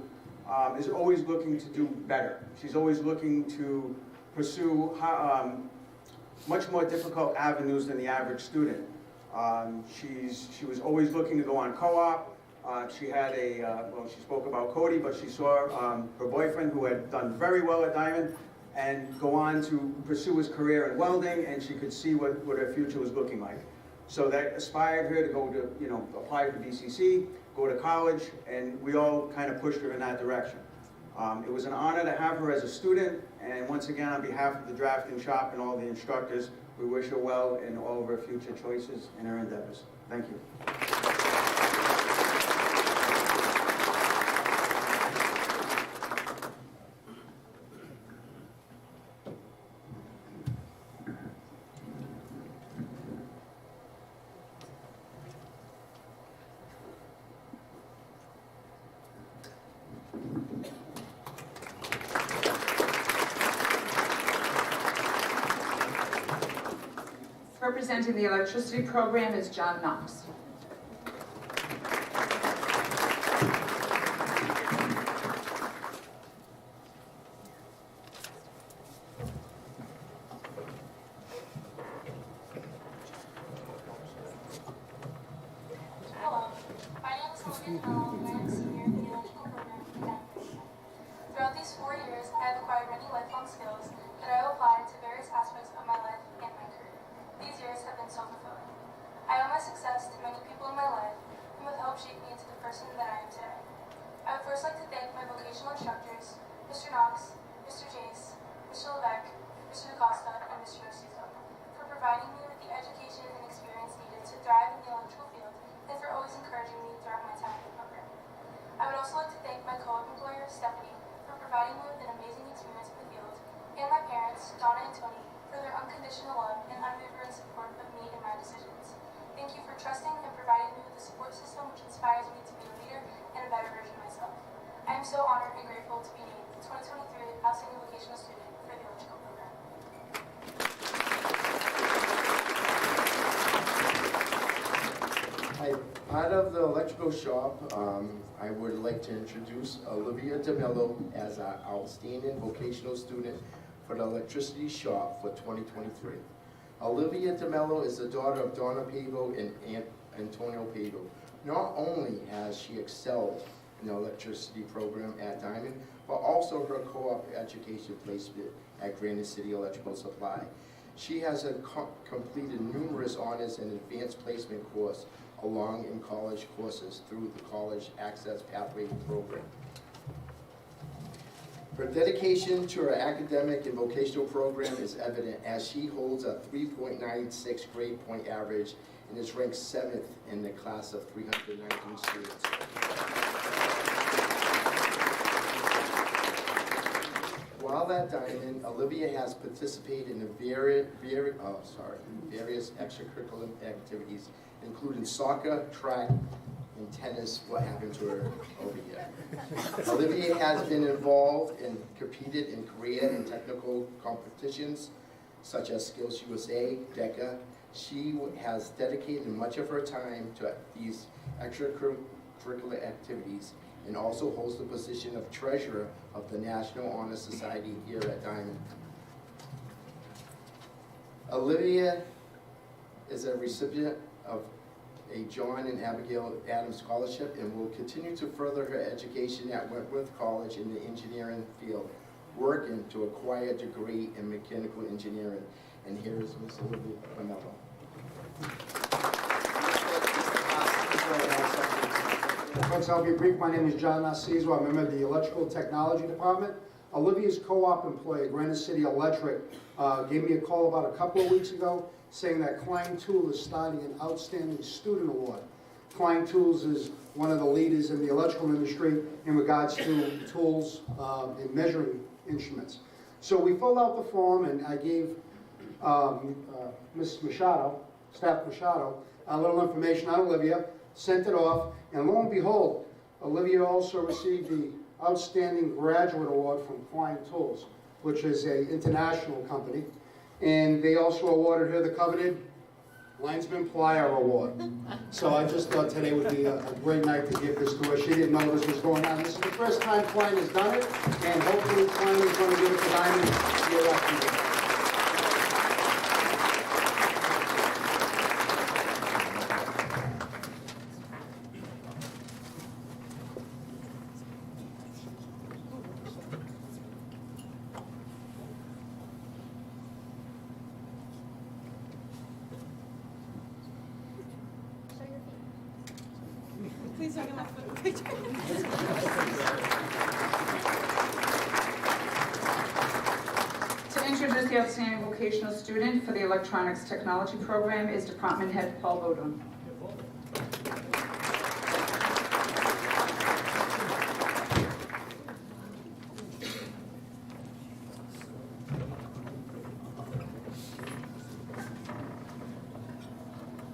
is always looking to do better. She's always looking to pursue much more difficult avenues than the average student. She was always looking to go on co-op. She had she spoke about Cody, but she saw her boyfriend, who had done very well at Diman, and go on to pursue his career in welding, and she could see what her future was looking like. So that inspired her to go to, apply for BCC, go to college, and we all kind of pushed her in that direction. It was an honor to have her as a student, and once again, on behalf of the drafting shop and all the instructors, we wish her well in all of her future choices and her endeavors. Thank you. Representing the electricity program is John Knox. Hello, my name is Olivia Powell, and I am a senior in the electrical program at Diman. Throughout these 4 years, I have acquired many lifelong skills that I will apply to various aspects of my life and my career. These years have been so fulfilling. I owe my success to many people in my life who have helped shape me into the person that I am today. I would first like to thank my vocational instructors, Mr. Knox, Mr. Jace, Mr. Levesque, Mr. DaCosta, and Mr. Nociso, for providing me with the education and experience needed to thrive in the electrical field and for always encouraging me throughout my time in the program. I would also like to thank my co-op employer, Stephanie, for providing me with an amazing experience in the field, and my parents, Donna and Tony, for their unconditional love and unwavering support of me and my decisions. Thank you for trusting and providing me with a support system which inspires me to be a leader and a better version of myself. I am so honored and grateful to be named the 2023 Outstanding Vocational Student for the electrical program. Hi, part of the electrical shop, I would like to introduce Olivia DeMello as our outstanding vocational student for the electricity shop for 2023. Olivia DeMello is the daughter of Donna Pavo and Antonio Pavo. Not only has she excelled in the electricity program at Diman, but also her co-op education placement at Granite City Electrical Supply. She has completed numerous honors and advanced placement courses along in college courses through the College Access Pathway program. Her dedication to her academic and vocational program is evident as she holds a 3.96 grade point average and is ranked 7th in the class of 319 students. While at Diman, Olivia has participated in various extracurricular activities, including soccer, track, and tennis. What happened to her over here? Olivia has been involved and competed in career and technical competitions such as Skills USA, DECA. She has dedicated much of her time to these extracurricular activities and also holds the position of treasurer of the National Honor Society here at Diman. Olivia is a recipient of a John and Abigail Adams Scholarship and will continue to further her education at Wentworth College in the engineering field, working to acquire a degree in mechanical engineering. And here is Ms. Olivia DeMello. Folks, I'll be brief. My name is John Narciso. I'm a member of the Electrical Technology Department. Olivia's co-op employer, Granite City Electric, gave me a call about a couple of weeks ago saying that Klein Tool is starting an Outstanding Student Award. Klein Tools is one of the leaders in the electrical industry in regards to tools and measuring instruments. So we filled out the form and I gave Ms. Machado, Staff Machado, a little information on Olivia, sent it off, and lo and behold, Olivia also received the Outstanding Graduate Award from Klein Tools, which is an international company. And they also awarded her the coveted Linesman Plier Award. So I just thought today would be a great night to give this to her. She didn't know this was going on. This is the first time Klein has done it, and hopefully Klein is going to give it to Diman year after year. Please don't get my foot in the picture. To introduce the outstanding vocational student for the electronics technology program is Department Head Paul Bodun.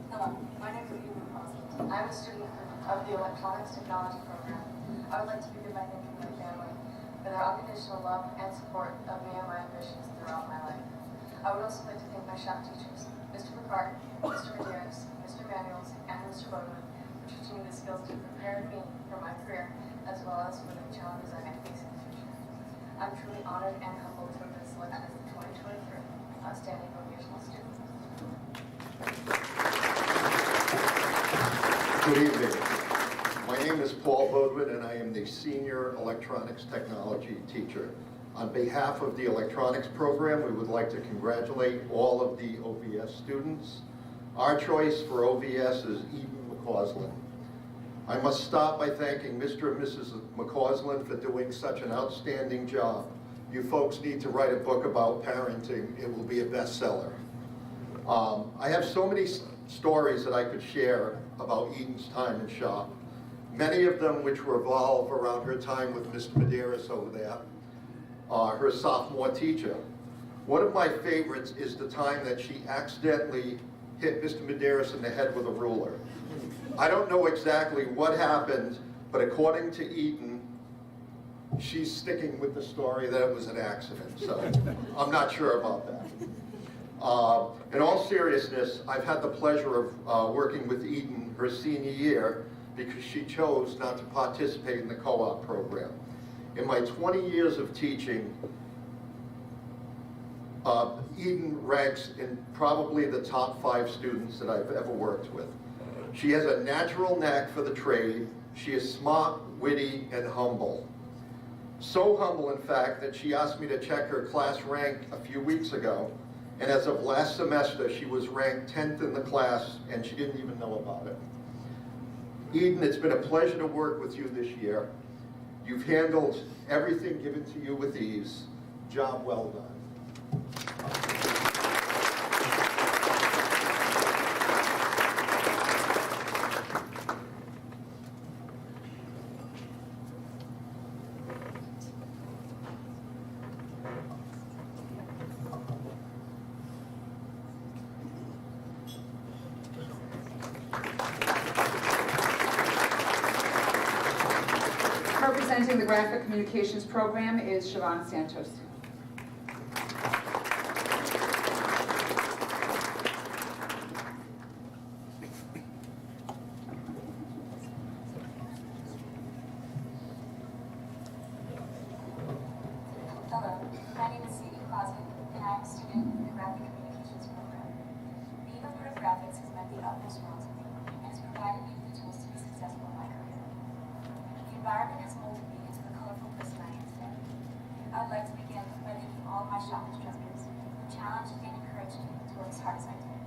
Hello, my name is Diman. I'm a student of the Electronics Technology program. I would like to begin by thanking my family for their unconditional love and support of me and my ambitions throughout my life. I would also like to thank my shop teachers, Mr. part, Mr. Medeiros, Mr. Manuels, and Mr. Bowman for teaching me the skills to prepare me for my career as well as for the challenges I may face in the future. I'm truly honored and humbled to have been selected as the 2023 Outstanding Vocational Student. Good evening. My name is Paul Bodwin, and I am the Senior Electronics Technology Teacher. On behalf of the electronics program, we would like to congratulate all of the OVS students. Our choice for OVS is Eden McCausland. I must start by thanking Mr. and Mrs. McCausland for doing such an outstanding job. You folks need to write a book about parenting. It will be a bestseller. I have so many stories that I could share about Eden's time in shop. Many of them which revolve around her time with Mr. Medeiros over there, her sophomore teacher. One of my favorites is the time that she accidentally hit Mr. Medeiros in the head with a ruler. I don't know exactly what happened, but according to Eden, she's sticking with the story that it was an accident, so I'm not sure about that. In all seriousness, I've had the pleasure of working with Eden her senior year because she chose not to participate in the co-op program. In my 20 years of teaching, Eden ranks in probably the top 5 students that I've ever worked with. She has a natural knack for the trade. She is smart, witty, and humble. So humble, in fact, that she asked me to check her class rank a few weeks ago, and as of last semester, she was ranked 10th in the class, and she didn't even know about it. Eden, it's been a pleasure to work with you this year. You've handled everything given to you with ease. Job well done. Representing the Graphic Communications Program is Siobhan Santos. Hello, my name is Sadie Closet, and I am a student in the Graphic Communications Program. Being a part of graphics has meant the utmost world to me, and has provided me with the tools to be successful in my career. The environment has molded me into the colorful person I am today. I would like to begin by thanking all of my shop instructors who challenged and encouraged me to work as hard as I did.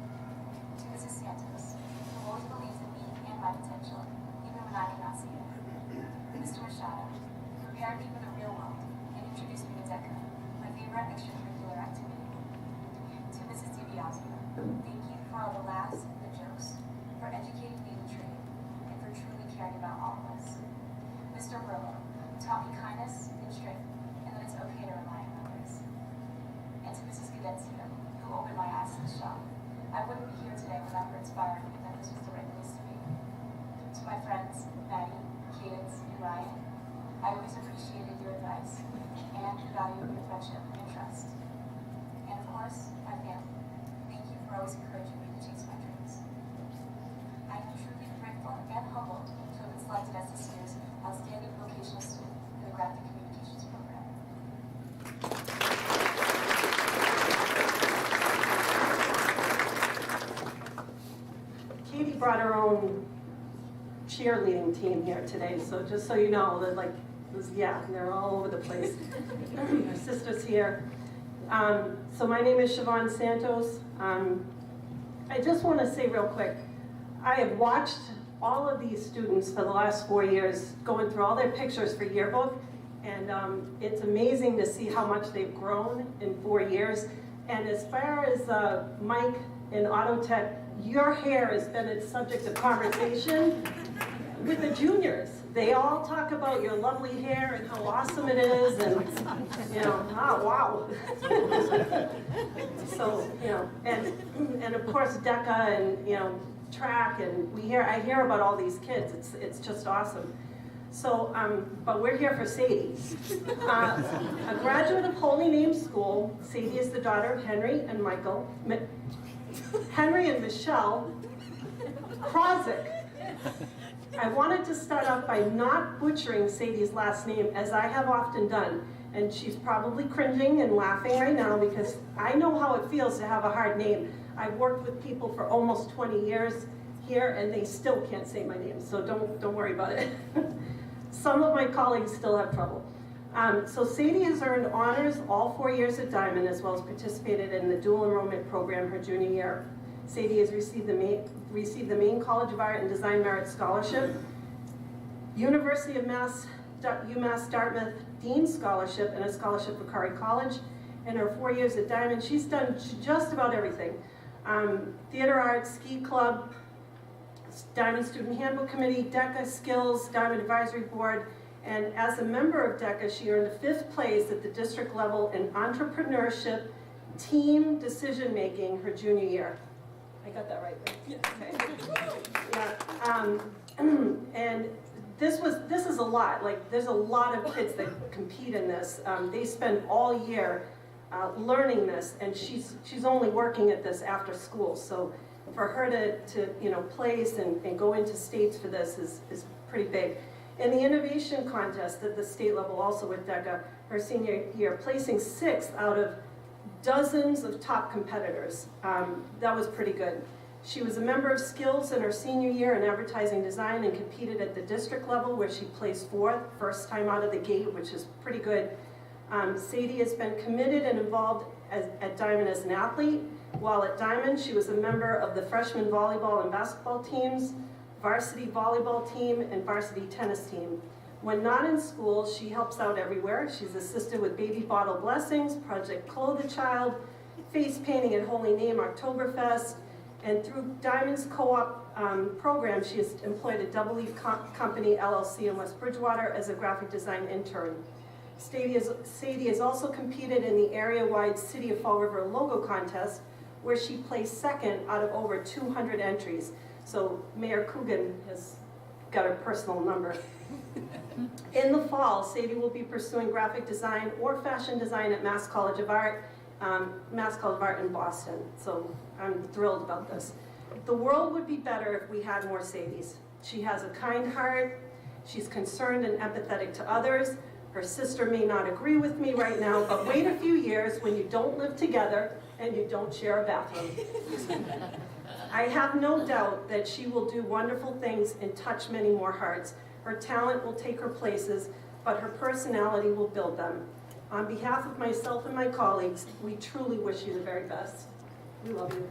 To Mrs. Santos, who always believes in me and my potential, even when I cannot see it. Mr. Machado, who prepared me for the real world and introduced me to DECA, my favorite extracurricular activity. To Mrs. DiBiasio, thank you for all the laughs and the jokes, for educating me in the trade, and for truly caring about all of us. Mr. Brillo taught me kindness and strength, and that it's okay to rely on others. And to Mrs. Cadenzio, who opened my eyes to the shop. I wouldn't be here today without her inspiring me that this was the right place to be. To my friends, Maddie, Cadence, and Ryan, I always appreciated your advice and valued your friendship and trust. And of course, my family. Thank you for always encouraging me to chase my dreams. I am truly grateful and humbled to have been selected as this year's Outstanding Vocational Student in the Graphic Communications Program. Katie brought her own cheerleading team here today, so just so you know, that like, they're all over the place. Her sister's here. So my name is Siobhan Santos. I just want to say real quick, I have watched all of these students for the last 4 years going through all their pictures for yearbook, and it's amazing to see how much they've grown in 4 years. And as far as Mike in Auto Tech, your hair has been a subject of conversation with the juniors. They all talk about your lovely hair and how awesome it is, and wow. So, and of course DECA and track, and I hear about all these kids. It's just awesome. So, but we're here for Sadie. A graduate of Holy Name School, Sadie is the daughter of Henry and Michelle Krozik. I wanted to start off by not butchering Sadie's last name, as I have often done. And she's probably cringing and laughing right now because I know how it feels to have a hard name. I've worked with people for almost 20 years here and they still can't say my name, so don't worry about it. Some of my colleagues still have trouble. So Sadie has earned honors all 4 years at Diman, as well as participated in the dual enrollment program her junior year. Sadie has received the Maine College of Art and Design Merit Scholarship, University of UMass Dartmouth Dean Scholarship, and a scholarship for Curry College. In her 4 years at Diman, she's done just about everything. Theater arts, ski club, Diman Student Handbook Committee, DECA Skills, Diman Advisory Board, and as a member of DECA, she earned 5th place at the district level in entrepreneurship, team decision-making her junior year. I got that right? Yes. Okay. Yeah. And this is a lot. Like, there's a lot of kids that compete in this. They spend all year learning this, and she's only working at this after school. So for her to place and go into states for this is pretty big. In the innovation contest at the state level, also with DECA, her senior year, placing 6th out of dozens of top competitors. That was pretty good. She was a member of Skills in her senior year in advertising design and competed at the district level where she placed 4th, first time out of the gate, which is pretty good. Sadie has been committed and involved at Diman as an athlete. While at Diman, she was a member of the freshman volleyball and basketball teams, varsity volleyball team, and varsity tennis team. When not in school, she helps out everywhere. She's assisted with Baby Bottle Blessings, Project Clothe a Child, face painting at Holy Name Oktoberfest, and through Diman's co-op program, she has employed a Double Leaf Company LLC in West Bridgewater as a graphic design intern. Sadie has also competed in the area-wide City of Fall River logo contest, where she placed 2nd out of over 200 entries. So Mayor Coogan has got her personal number. In the fall, Sadie will be pursuing graphic design or fashion design at Mass College of Art in Boston. So I'm thrilled about this. The world would be better if we had more Sadies. She has a kind heart. She's concerned and empathetic to others. Her sister may not agree with me right now, but wait a few years when you don't live together and you don't share a bathroom. I have no doubt that she will do wonderful things and touch many more hearts. Her talent will take her places, but her personality will build them. On behalf of myself and my colleagues, we truly wish you the very best. We love you.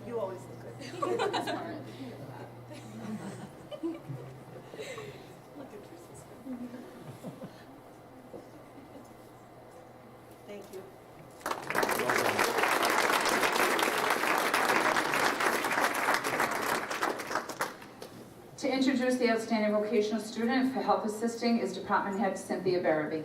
You always look good. Thank you. To introduce the outstanding vocational student for help assisting is Department Head Cynthia Barabee.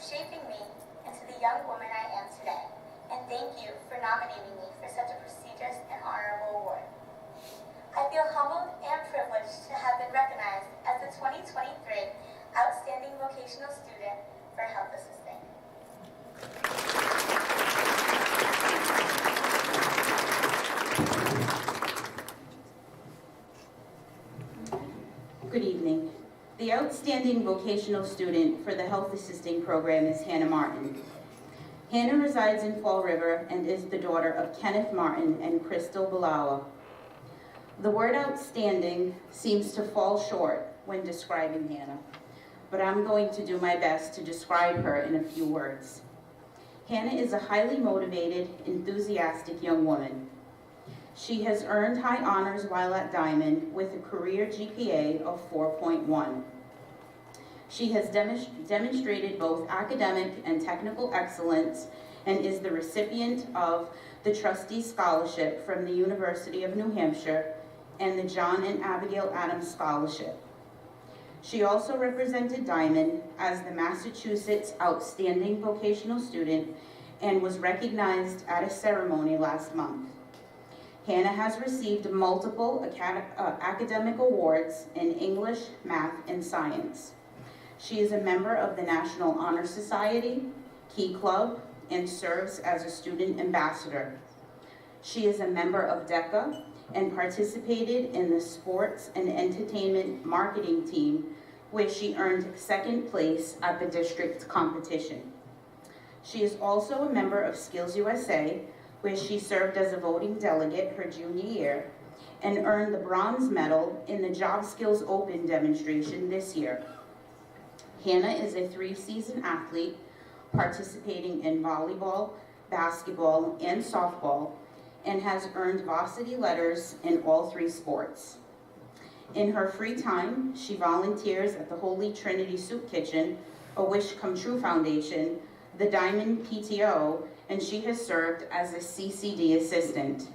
Shaping young woman I am today, and thank you for nominating me for such a prestigious and honorable award. I feel humbled and privileged to have been recognized as the 2023 Outstanding Vocational Student for Health Assisting. Good evening. The Outstanding Vocational Student for the Health Assisting Program is Hannah Martin. Hannah resides in Fall River and is the daughter of Kenneth Martin and Crystal Balawa. The word outstanding seems to fall short when describing Hannah, but I'm going to do my best to describe her in a few words. Hannah is a highly motivated, enthusiastic young woman. She has earned high honors while at Diman with a career GPA of 4.1. She has demonstrated both academic and technical excellence and is the recipient of the Trustee Scholarship from the University of New Hampshire and the John and Abigail Adams Scholarship. She also represented Diman as the Massachusetts Outstanding Vocational Student and was recognized at a ceremony last month. Hannah has received multiple academic awards in English, math, and science. She is a member of the National Honor Society, Key Club, and serves as a student ambassador. She is a member of DECA and participated in the Sports and Entertainment Marketing team, where she earned second place at the district competition. She is also a member of Skills USA, where she served as a voting delegate her junior year and earned the bronze medal in the Job Skills Open demonstration this year. Hannah is a 3-season athlete participating in volleyball, basketball, and softball, and has earned varsity letters in all 3 sports. In her free time, she volunteers at the Holy Trinity Soup Kitchen, a Wish Come True Foundation, the Diman PTO, and she has served as a CCD assistant.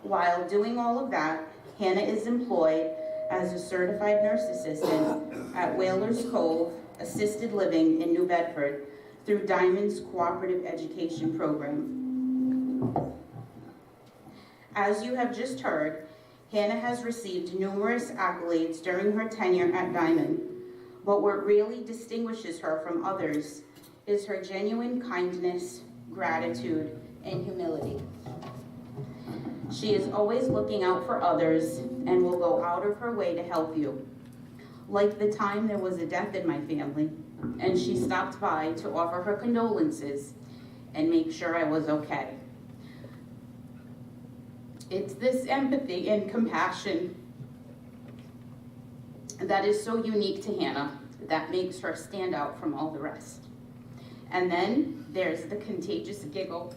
While doing all of that, Hannah is employed as a certified nurse assistant at Whalers Cove Assisted Living in New Bedford through Diman's Cooperative Education Program. As you have just heard, Hannah has received numerous accolades during her tenure at Diman, but what really distinguishes her from others is her genuine kindness, gratitude, and humility. She is always looking out for others and will go out of her way to help you. Like the time there was a death in my family, and she stopped by to offer her condolences and make sure I was okay. It's this empathy and compassion that is so unique to Hannah that makes her stand out from all the rest. And then there's the contagious giggle.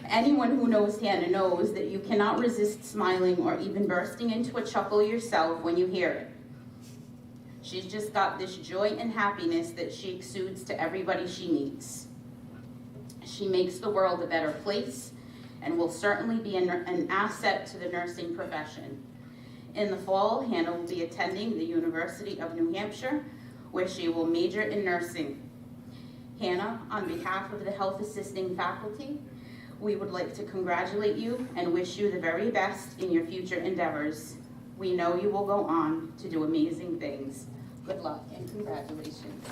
Anyone who knows Hannah knows that you cannot resist smiling or even bursting into a chuckle yourself when you hear it. She's just got this joy and happiness that she exudes to everybody she meets. She makes the world a better place and will certainly be an asset to the nursing profession. In the fall, Hannah will be attending the University of New Hampshire, where she will major in nursing. Hannah, on behalf of the health assisting faculty, we would like to congratulate you and wish you the very best in your future endeavors. We know you will go on to do amazing things. Good luck and congratulations.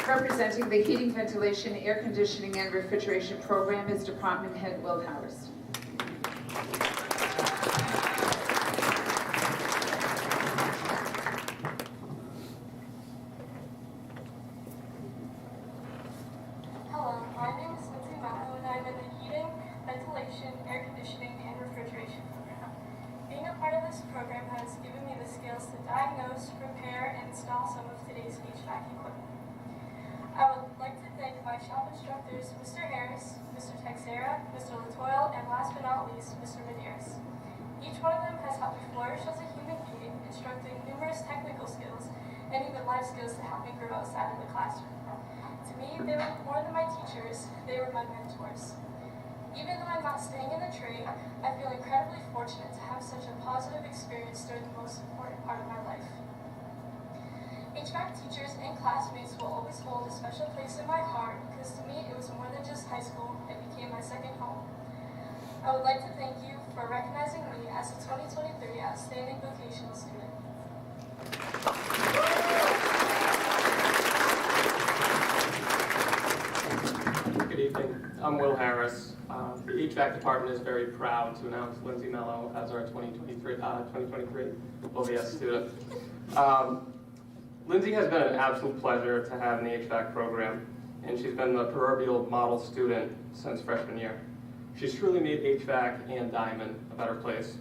Representing the Heating, Ventilation, Air Conditioning, and Refrigeration Program is Department Head Will Harris. Hello, my name is Lindsay Mallow and I'm in the Heating, Santos to prepare and install some of today's HVAC equipment. I would like to thank my shop instructors, Mr. Harris, Mr. Texera, Mr. Latoile, and last but not least, Mr. Medeiros. Each one of them has helped me flourish as a human being, instructing numerous technical skills and even life skills to help me grow outside of the classroom. To me, they were more than my teachers, they were my mentors. Even though I'm not staying in the trade, I feel incredibly fortunate to have such a positive experience during the most important part of my life. HVAC teachers and classmates will always hold a special place in my heart because to me it was more than just high school, it became my second home. I would like to thank you for recognizing me as a 2023 Outstanding Vocational Student. Good evening. I'm Will Harris. The HVAC department is very proud to announce Lindsay Mello as our 2023 OVS student. Lindsay has been an absolute pleasure to have in the HVAC program, and she's been the proverbial model student since freshman year. She's truly made HVAC and Diman a better place.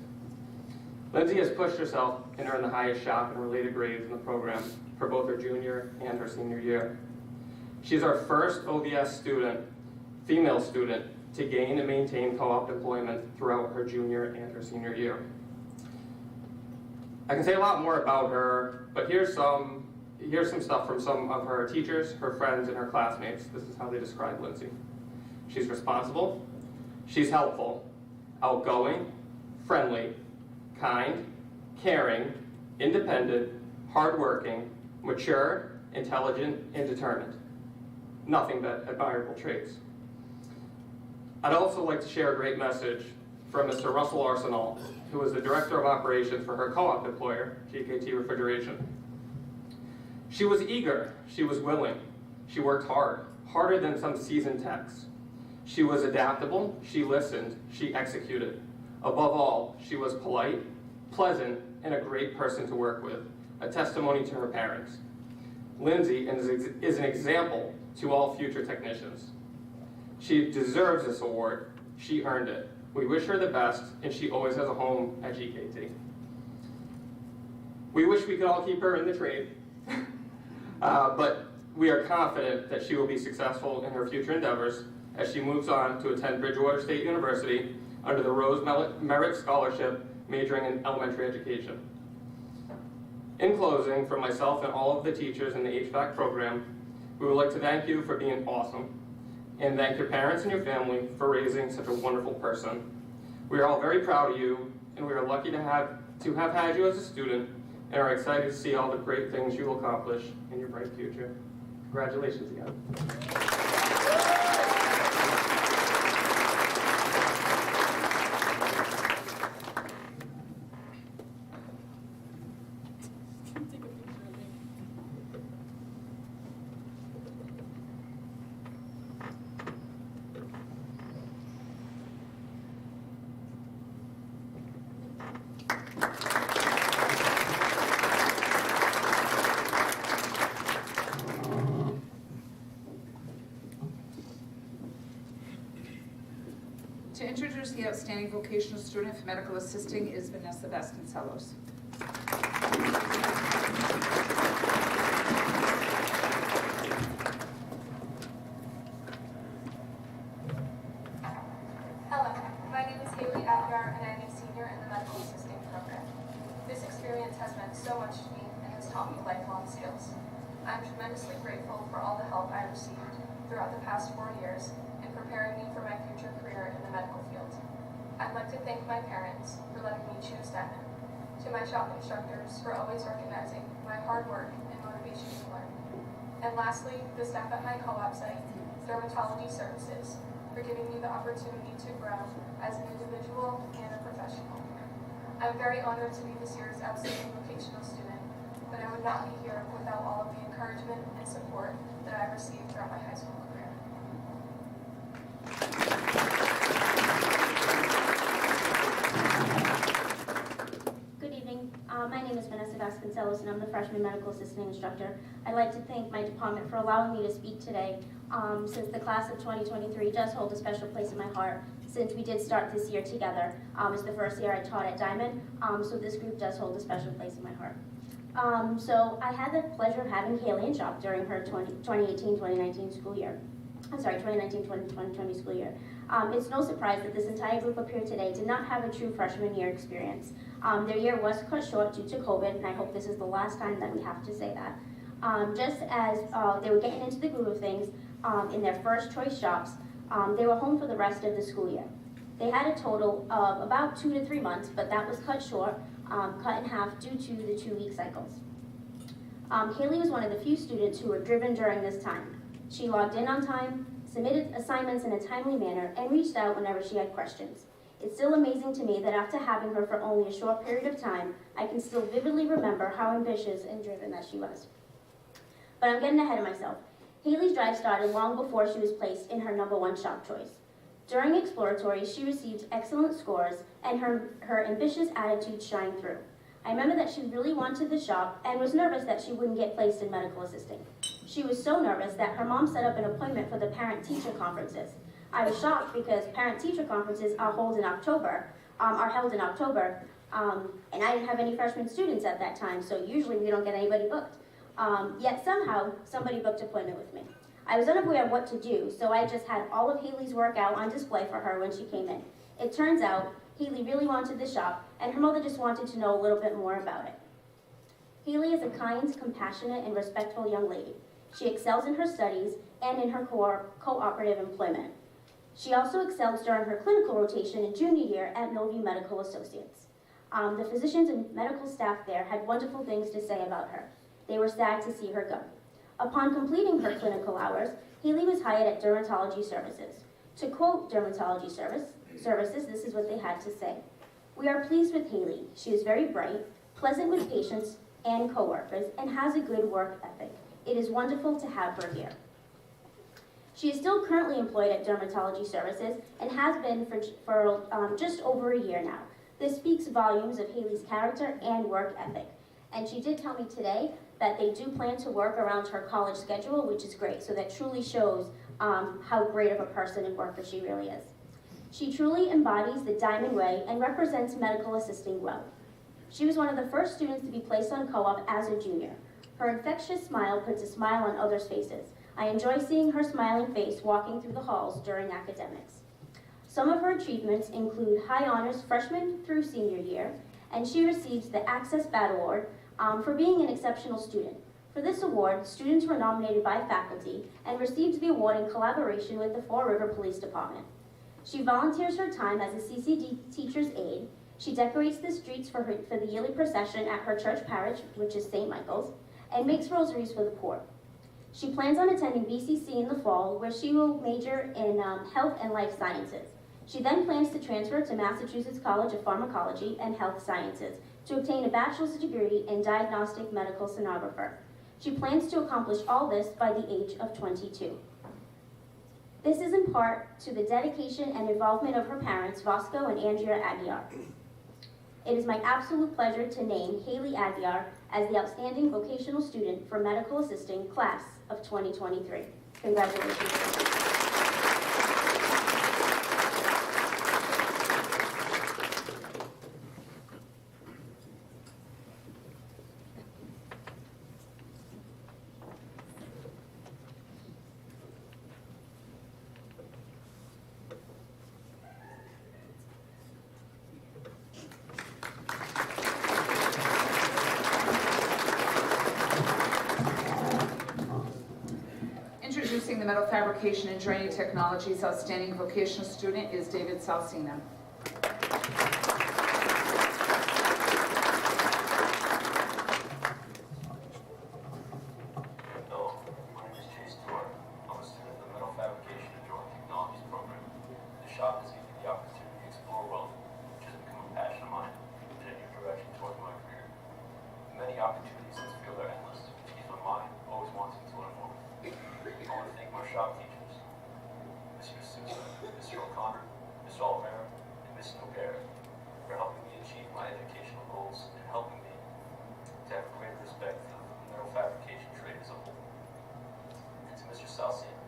Lindsay has pushed herself and earned the highest shop and related grades in the program for both her junior and her senior year. She's our first OVS student, female student, to gain and maintain co-op employment throughout her junior and her senior year. I can say a lot more about her, but here's some stuff from some of her teachers, her friends, and her classmates. This is how they describe Lindsay. She's responsible, she's helpful, outgoing, friendly, kind, caring, independent, hardworking, mature, intelligent, and determined. Nothing but admirable traits. I'd also like to share a great message from Mr. Russell Arsenal, who is the Director of Operations for her co-op employer, GKT Refrigeration. She was eager, she was willing, she worked hard, harder than some seasoned techs. She was adaptable, she listened, she executed. Above all, she was polite, pleasant, and a great person to work with, a testimony to her parents. Lindsay is an example to all future technicians. She deserves this award, she earned it. We wish her the best, and she always has a home at GKT. We wish we could all keep her in the trade, but we are confident that she will be successful in her future endeavors as she moves on to attend Bridgewater State University under the Rose Merit Scholarship, majoring in elementary education. In closing, from myself and all of the teachers in the HVAC program, we would like to thank you for being awesome, and thank your parents and your family for raising such a wonderful person. We are all very proud of you, and we are lucky to have had you as a student, and are excited to see all the great things you will accomplish in your bright future. Congratulations again. To introduce the outstanding vocational student for medical assisting is Vanessa Vasconcelos. Hello, my name is Haley Aguiar and I'm a senior in the medical assisting program. This experience has meant so much to me and has taught me lifelong skills. I'm tremendously grateful for all the help I received throughout the past 4 years in preparing me for my future career in the medical field. I'd like to thank my parents for letting me choose Diman, to my shop instructors for always recognizing my hard work and motivation to learn, and lastly, the staff at my co-op site, Dermatology Services, for giving me the opportunity to grow as an individual and a professional. I'm very honored to be this year's outstanding vocational student, but I would not be here without all of the encouragement and support that I've received throughout my high school career. Good evening. My name is Vanessa Vasconcelos, and I'm the freshman medical assistant instructor. I'd like to thank my department for allowing me to speak today, since the class of 2023 does hold a special place in my heart, since we did start this year together. It's the first year I taught at Diman, so this group does hold a special place in my heart. So I had the pleasure of having Haley in shop during her 2018-2019 school year. I'm sorry, 2019-2020 school year. It's no surprise that this entire group up here today did not have a true freshman year experience. Their year was cut short due to COVID, and I hope this is the last time that we have to say that. Just as they were getting into the groove of things in their first choice shops, they were home for the rest of the school year. They had a total of about 2 to 3 months, but that was cut short, cut in half due to the 2-week cycles. Haley was one of the few students who were driven during this time. She logged in on time, submitted assignments in a timely manner, and reached out whenever she had questions. It's still amazing to me that after having her for only a short period of time, I can still vividly remember how ambitious and driven that she was. But I'm getting ahead of myself. Haley's drive started long before she was placed in her #1 shop choice. During exploratory, she received excellent scores, and her ambitious attitude shined through. I remember that she really wanted the shop and was nervous that she wouldn't get placed in medical assisting. She was so nervous that her mom set up an appointment for the parent-teacher conferences. I was shocked because parent-teacher conferences are held in October, and I didn't have any freshman students at that time, so usually we don't get anybody booked. Yet somehow, somebody booked an appointment with me. I was unaware of what to do, so I just had all of Haley's work out on display for her when she came in. It turns out, Haley really wanted the shop, and her mother just wanted to know a little bit more about it. Haley is a kind, compassionate, and respectful young lady. She excels in her studies and in her cooperative employment. She also excels during her clinical rotation in junior year at Millview Medical Associates. The physicians and medical staff there had wonderful things to say about her. They were sad to see her go. Upon completing her clinical hours, Haley was hired at Dermatology Services. To quote Dermatology Services, this is what they had to say. "We are pleased with Haley. She is very bright, pleasant with patients and coworkers, and has a good work ethic. It is wonderful to have her here." She is still currently employed at Dermatology Services and has been for just over a year now. This speaks volumes of Haley's character and work ethic. And she did tell me today that they do plan to work around her college schedule, which is great. So that truly shows how great of a person and worker she really is. She truly embodies the Diamond Way and represents medical assisting well. She was one of the first students to be placed on co-op as a junior. Her infectious smile puts a smile on others' faces. I enjoy seeing her smiling face walking through the halls during academics. Some of her achievements include high honors freshman through senior year, and she receives the Access Bat Award for being an exceptional student. For this award, students were nominated by faculty and received the award in collaboration with the Fall River Police Department. She volunteers her time as a CCD teacher's aide. She decorates the streets for the yearly procession at her church parish, which is St. Michael's, and makes rosaries for the poor. She plans on attending BCC in the fall, where she will major in health and life sciences. She then plans to transfer to Massachusetts College of Pharmacology and Health Sciences to obtain a bachelor's degree in diagnostic medical sonographer. She plans to accomplish all this by the age of 22. This is in part to the dedication and involvement of her parents, Vasco and Andrea Aguiar. It is my absolute pleasure to name Haley Aguiar as the Outstanding Vocational Student for Medical Assisting Class of 2023. Congratulations. Introducing the Metal Fabrication and Joining Technologies Outstanding Vocational Student is David Salsina. shop has given me the opportunity to explore welding, which has become a passion of mine and a new direction toward my career. Many opportunities in this field are endless, which keeps my mind always wanting to learn more. I want to thank my shop teachers, Mr. Sousa, Mr. O'Connor, Mr. Olivera, and Ms. Noguera, for helping me achieve my educational goals and helping me to have greater respect for the metal fabrication trade as a whole. And to Mr. Salsina,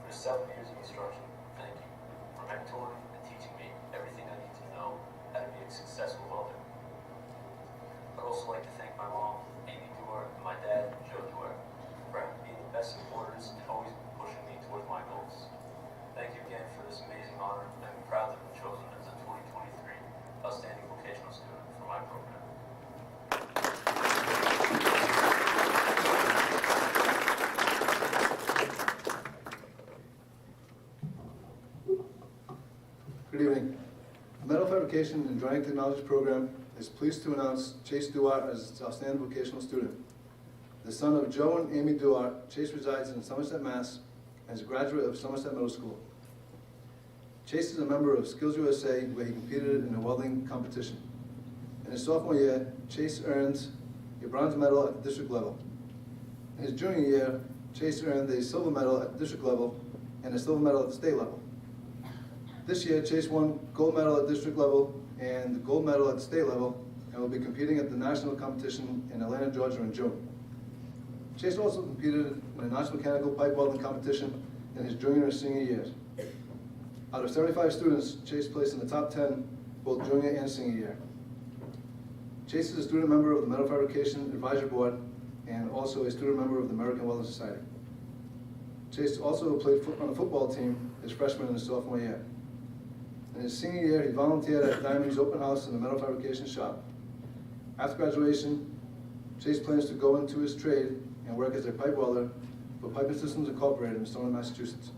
for 7 years of instruction, thank you for mentoring and teaching me everything I need to know how to be a successful welder. I'd also like to thank my mom, Amy Good evening. The Metal Fabrication and Joining Technologies program is pleased to announce Chase Duart as its outstanding vocational student. The son of Joe and Amy Duart, Chase resides in Somerset, Mass. And is a graduate of Somerset Middle School. Chase is a member of Skills USA, where he competed in a welding competition. In his sophomore year, Chase earned a bronze medal at the district level. In his junior year, Chase earned a silver medal at the district level and a silver medal at the state level. This year, Chase won gold medal at district level and the gold medal at the state level, and will be competing at the national competition in Atlanta, Georgia in June. Chase also competed in a national mechanical pipe welding competition in his junior and senior years. Out of 75 students, Chase placed in the top 10 both junior and senior year. Chase is a student member of the Metal Fabrication Advisory Board and also a student member of the American Welding Society. Chase also played on the football team his freshman and his sophomore year. In his senior year, he volunteered at Diman's open house in the metal fabrication shop. After graduation, Chase plans to go into his trade and work as a pipe welder for Piping Systems Incorporated in Stoneham, Massachusetts.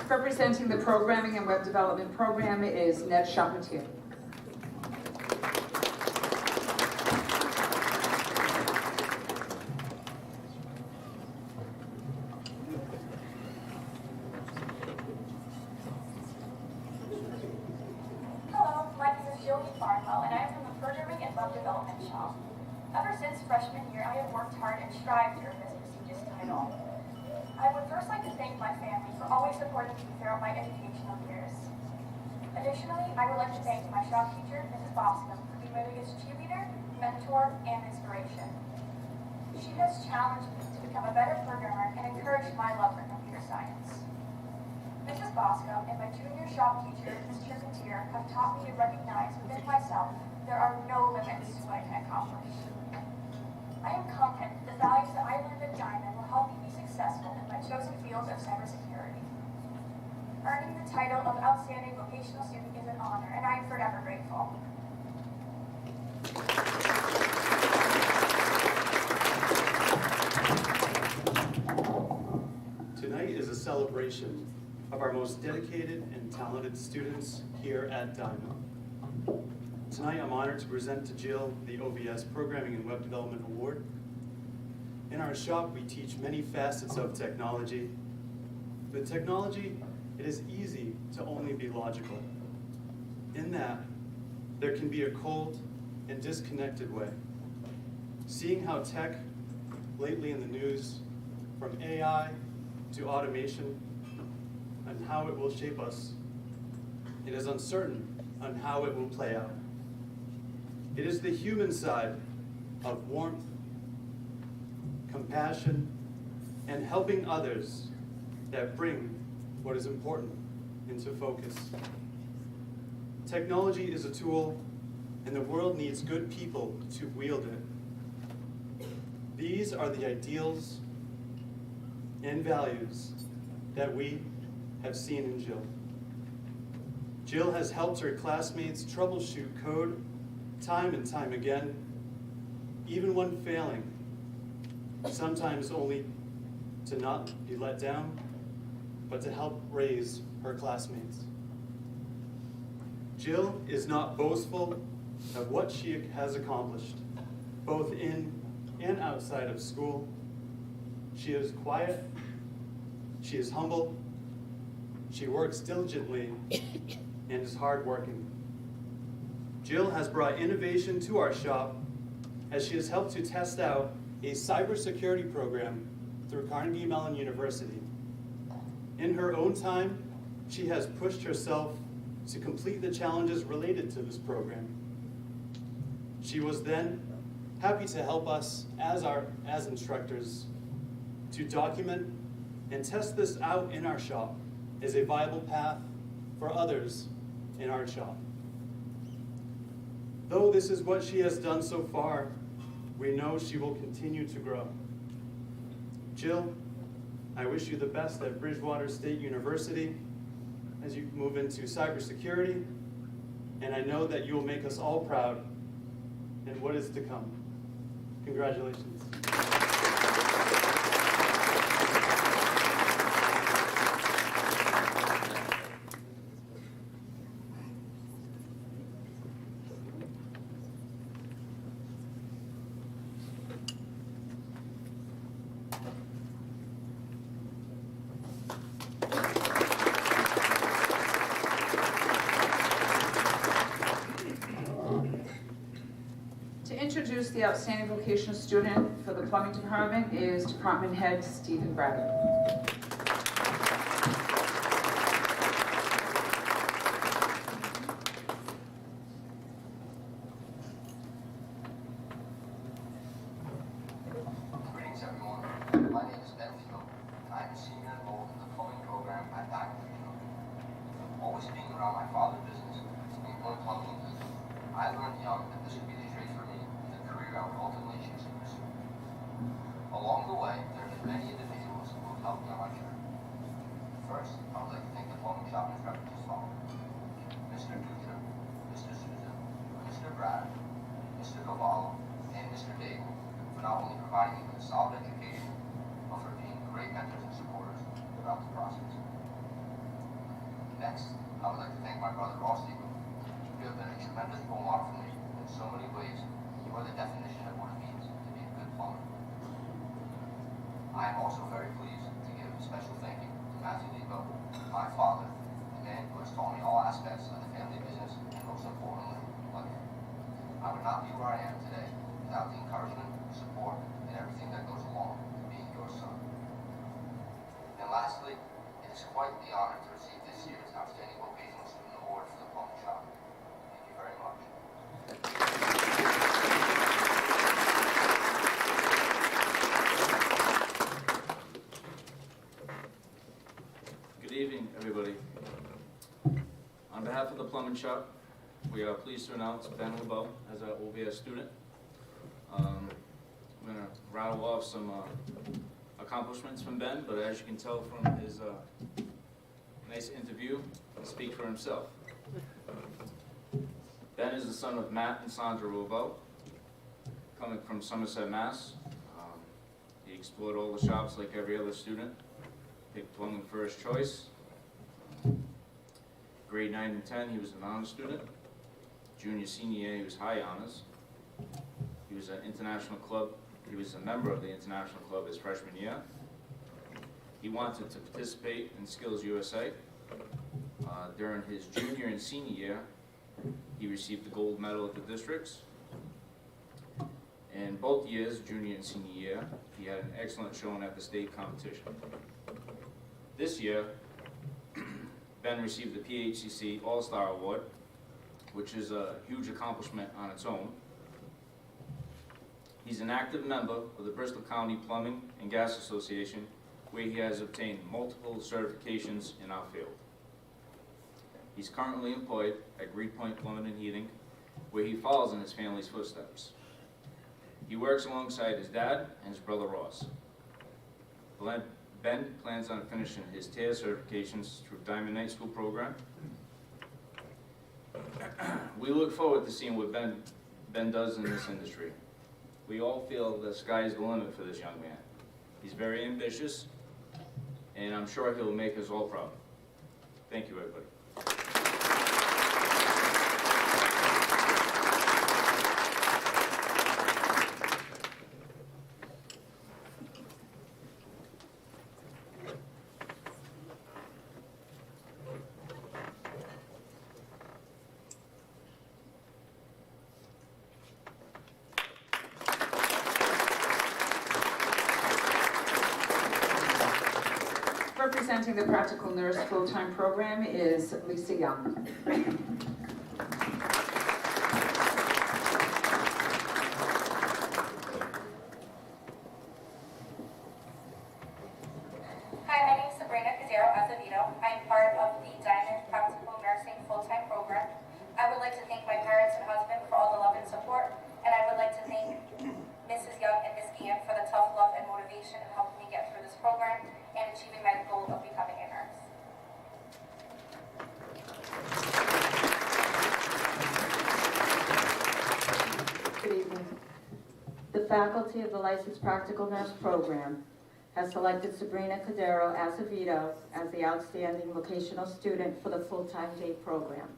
Representing the Programming and Web Development Program is Ned Charpentier. Hello, my name is Jillian Barnwell, and I am from the Programming and Web Development shop. Ever since freshman year, I have worked hard and strived to earn this prestigious title. I would first like to thank my family for always supporting me throughout my educational years. Additionally, I would like to thank my shop teacher, Mrs. Boscom, for being my biggest cheerleader, mentor, and inspiration. She has challenged me to become a better programmer and encouraged my love for computer science. Mrs. Boscom and my junior shop teacher, Ms. Charpentier, have taught me to recognize within myself there are no limits to what I can accomplish. I am confident that the values that I learned at Diman will help me be successful in my chosen field of cybersecurity. Earning the title of Outstanding Vocational Student is an honor, and I am forever grateful. Tonight is a celebration of our most dedicated and talented students here at Diman. Tonight I'm honored to present to Jill the OVS Programming and Web Development Award. In our shop we teach many facets of technology. With technology, it is easy to only be logical. In that, there can be a cold and disconnected way. Seeing how tech, lately in the news, from AI to automation, and how it will shape us, it is uncertain on how it will play out. It is the human side of warmth, compassion, and helping others that bring what is important into focus. Technology is a tool, and the world needs good people to wield it. These are the ideals and values that we have seen in Jill. Jill has helped her classmates troubleshoot code time and time again, even when failing, sometimes only to not be let down, but to help raise her classmates. Jill is not boastful of what she has accomplished, both in and outside of school. She is quiet, she is humble, she works diligently, and is hardworking. Jill has brought innovation to our shop as she has helped to test out a cybersecurity program through Carnegie Mellon University. In her own time, she has pushed herself to complete the challenges related to this program. She was then happy to help us as instructors to document and test this out in our shop is a viable path for others in our shop. Though this is what she has done so far, we know she will continue to grow. Jill, I wish you the best at Bridgewater State University as you move into cybersecurity, and I know that you will make us all proud in what is to come. Congratulations. To introduce the outstanding vocational student for the plumbing department is Department Head Stephen Bradley. Greetings, everyone. My name is Ben Field, and I am a senior enrolled in the plumbing program at Vocational. Always being around my father's business, Diman Plumbing and Heating, I learned young that this would be the trade for me and the career I would ultimately choose to pursue. Along the way, there have been many individuals who have helped me on my journey. First, I would like to thank the plumbing shop instructors as follows: Mr. Dutra, Mr. Souza, Mr. Brad, Mr. Cavallo, and Mr. Daigle for not only providing me with a solid education, but for being great mentors and supporters throughout the process. Next, I would like to thank my brother Ross Daigle. You have been a tremendous role model for me in so many ways. You are the definition of what it means to be a good plumber. I am also very pleased to give a special thank you to Matthew Lebo, my father, the man who has taught me all aspects of the family business and most importantly, life. I would not be where I am today without the encouragement, support, and everything that goes along with being your son. And lastly, it is quite the honor to receive this year's Outstanding Vocational Student Award for the plumbing shop. Thank you very much. Good evening, everybody. On behalf of the plumbing shop, we are pleased to announce Ben LeBeau as our OVS student. I'm going to rattle off some accomplishments from Ben, but as you can tell from his nice interview, he speaks for himself. Ben is the son of Matt and Sandra LeBeau, coming from Somerset, Mass. He explored all the shops like every other student. Picked plumbing for his choice. Grade 9 and 10, he was an honors student. Junior, senior year, he was high honors. He was an international club. He was a member of the international club his freshman year. He wanted to participate in Skills USA. During his junior and senior year, he received the gold medal at the districts. In both years, junior and senior year, he had an excellent showing at the state competition. This year, Ben received the PHCC All-Star Award, which is a huge accomplishment on its own. He's an active member of the Bristol County Plumbing and Gas Association, where he has obtained multiple certifications in our field. He's currently employed at Great Point Plumbing and Heating, where he follows in his family's footsteps. He works alongside his dad and his brother Ross. Ben plans on finishing his TAIR certifications through Diamond Night School program. We look forward to seeing what Ben does in this industry. We all feel the sky is the limit for this young man. He's very ambitious, and I'm sure he'll make us all proud. Thank you, everybody. Representing the Practical Nurse Full-Time Program is Lisa Young. Hi, my name is Sabrina. Sabrina Cadero Azevedo. I am part of the Diman Practical Nursing full-time program. I would like to thank my parents and husband for all the love and support, and I would like to thank Mrs. Young and Ms. Guillen for the tough love and motivation in helping me get through this program and achieving my goal of becoming a nurse. Good evening. The faculty of the Licensed Practical Nurse Program has selected Sabrina Cadero Azevedo as the outstanding vocational student for the full-time day program.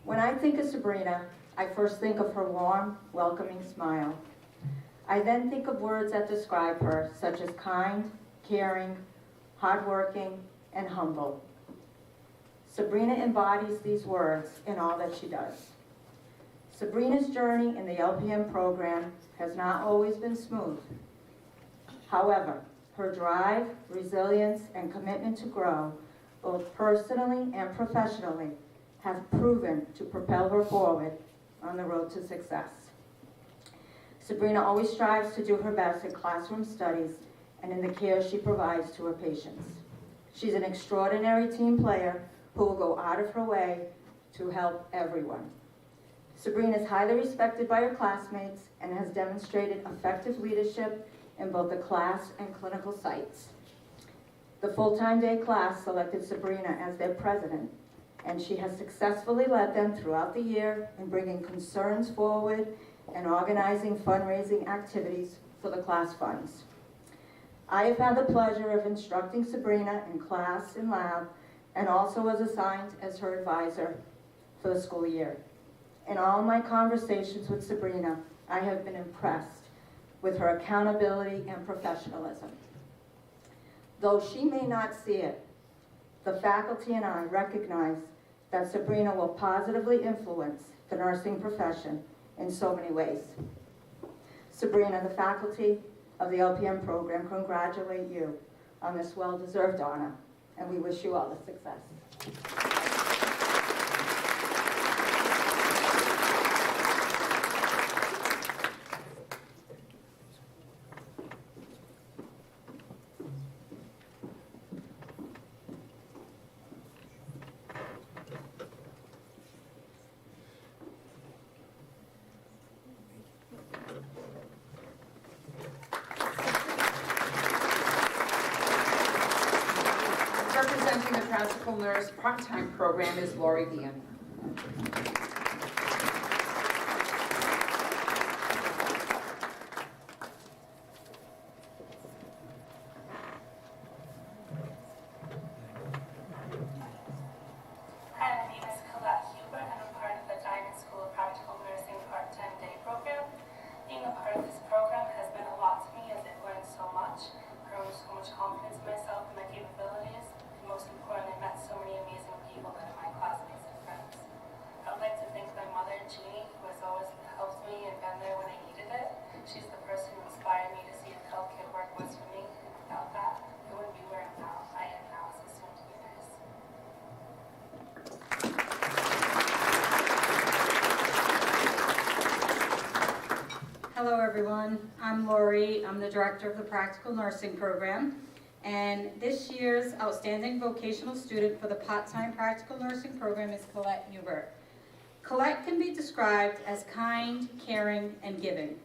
When I think of Sabrina, I first think of her warm, welcoming smile. I then think of words that describe her, such as kind, caring, hardworking, and humble. Sabrina embodies these words in all that she does. Sabrina's journey in the LPN program has not always been smooth. However, her drive, resilience, and commitment to grow, both personally and professionally, have proven to propel her forward on the road to success. Sabrina always strives to do her best in classroom studies and in the care she provides to her patients. She's an extraordinary team player who will go out of her way to help everyone. Sabrina is highly respected by her classmates and has demonstrated effective leadership in both the class and clinical sites. The full-time day class selected Sabrina as their president, and she has successfully led them throughout the year in bringing concerns forward and organizing fundraising activities for the class funds. I have had the pleasure of instructing Sabrina in class and lab, and also was assigned as her advisor for the school year. In all my conversations with Sabrina, I have been impressed with her accountability and professionalism. Though she may not see it, the faculty and I recognize that Sabrina will positively influence the nursing profession in so many ways. Sabrina, the faculty of the LPN program congratulate you on this well-deserved honor, and we wish you all the success. Representing the Practical Nurse Part-Time Program is Lori Dian. Being a part of this program has meant a lot to me as I've learned so much, grown so much confidence in myself and my capabilities, and most importantly, met so many amazing people that are my classmates and friends. I would like to thank my mother, Jeannie, who has always helped me and been there when I needed it. She's the person who inspired me to see if healthcare work was for me, and without that, I wouldn't be where I am now as a soon-to-be nurse. Hello everyone, I'm Lori. I'm the director of the Practical Nursing Program, and this year's outstanding vocational student for the part-time Practical Nursing Program is Colette Hubert. Colette can be described as kind, caring, and giving.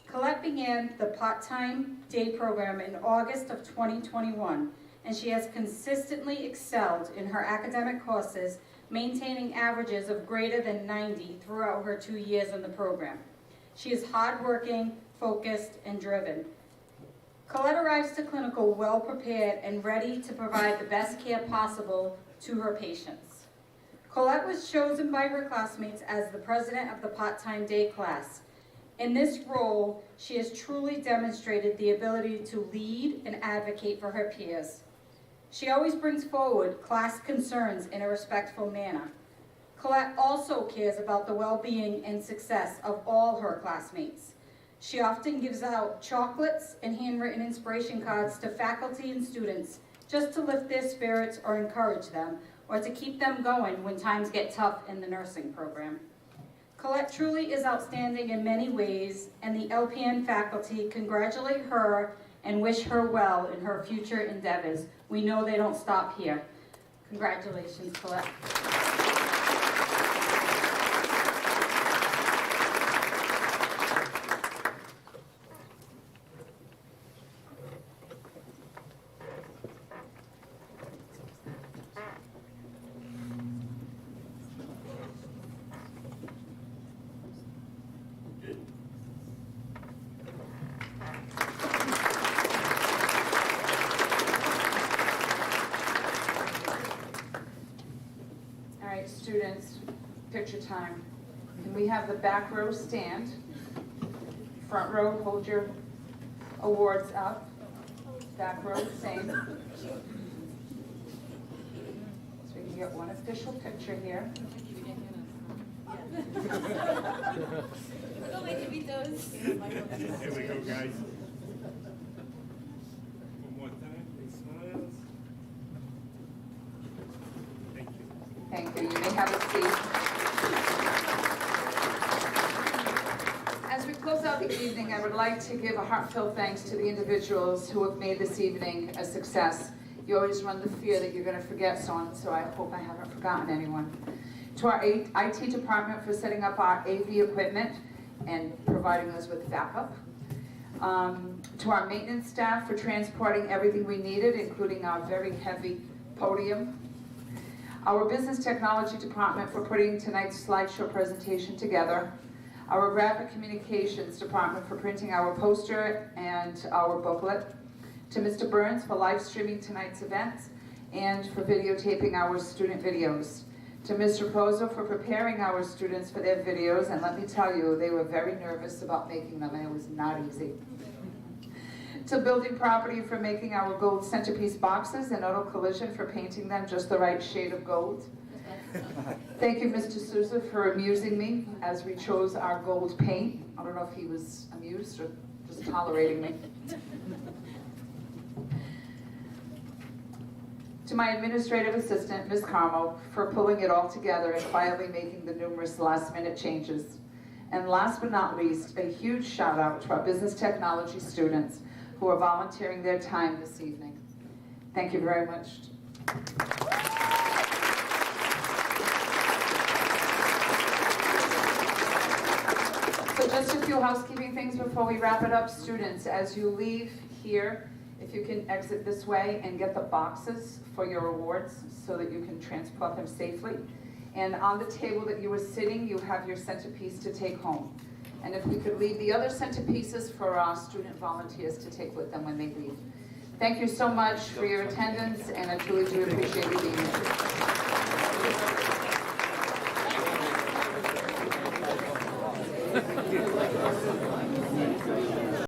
Colette began the part-time day program in August of 2021, and she has consistently excelled in her academic courses, maintaining averages of greater than 90 throughout her 2 years in the program. She is hardworking, focused, and driven. Colette arrives to clinical well prepared and ready to provide the best care possible to her patients. Colette was chosen by her classmates as the president of the part-time day class. In this role, she has truly demonstrated the ability to lead and advocate for her peers. She always brings forward class concerns in a respectful manner. Colette also cares about the well-being and success of all her classmates. She often gives out chocolates and handwritten inspiration cards to faculty and students just to lift their spirits or encourage them, or to keep them going when times get tough in the nursing program. Colette truly is outstanding in many ways, and the LPN faculty congratulate her and wish her well in her future endeavors. We know they don't stop here. Congratulations, Colette. All right, students, picture time. Can we have the back row stand? Front row, hold your awards up. Back row, same. So we can get one official picture here. Don't make me those. Here we go, guys. One more time, big smiles. Thank you. Thank you. You may have a seat. As we close out the evening, I would like to give a heartfelt thanks to the individuals who have made this evening a success. You always run the fear that you're going to forget someone, so I hope I haven't forgotten anyone. To our IT department for setting up our AV equipment and providing us with backup. To our maintenance staff for transporting everything we needed, including our very heavy podium. Our business technology department for putting tonight's slideshow presentation together. Our graphic communications department for printing our poster and our booklet. To Mr. Burns for live streaming tonight's events and for videotaping our student videos. To Mr. Pozo for preparing our students for their videos, and let me tell you, they were very nervous about making them, and it was not easy. To Building Property for making our gold centerpiece boxes, and Auto Collision for painting them just the right shade of gold. Thank you, Mr. Souza, for amusing me as we chose our gold paint. I don't know if he was amused or just tolerating me. To my administrative assistant, Ms. Carmo, for pulling it all together and quietly making the numerous last-minute changes. And last but not least, a huge shout out to our business technology students who are volunteering their time this evening. Thank you very much. So just a few housekeeping things before we wrap it up. Students, as you leave here, if you can exit this way and get the boxes for your awards so that you can transport them safely. And on the table that you were sitting, you have your centerpiece to take home. And if we could leave the other centerpieces for our student volunteers to take with them when they leave. Thank you so much for your attendance, and I truly do appreciate you being here.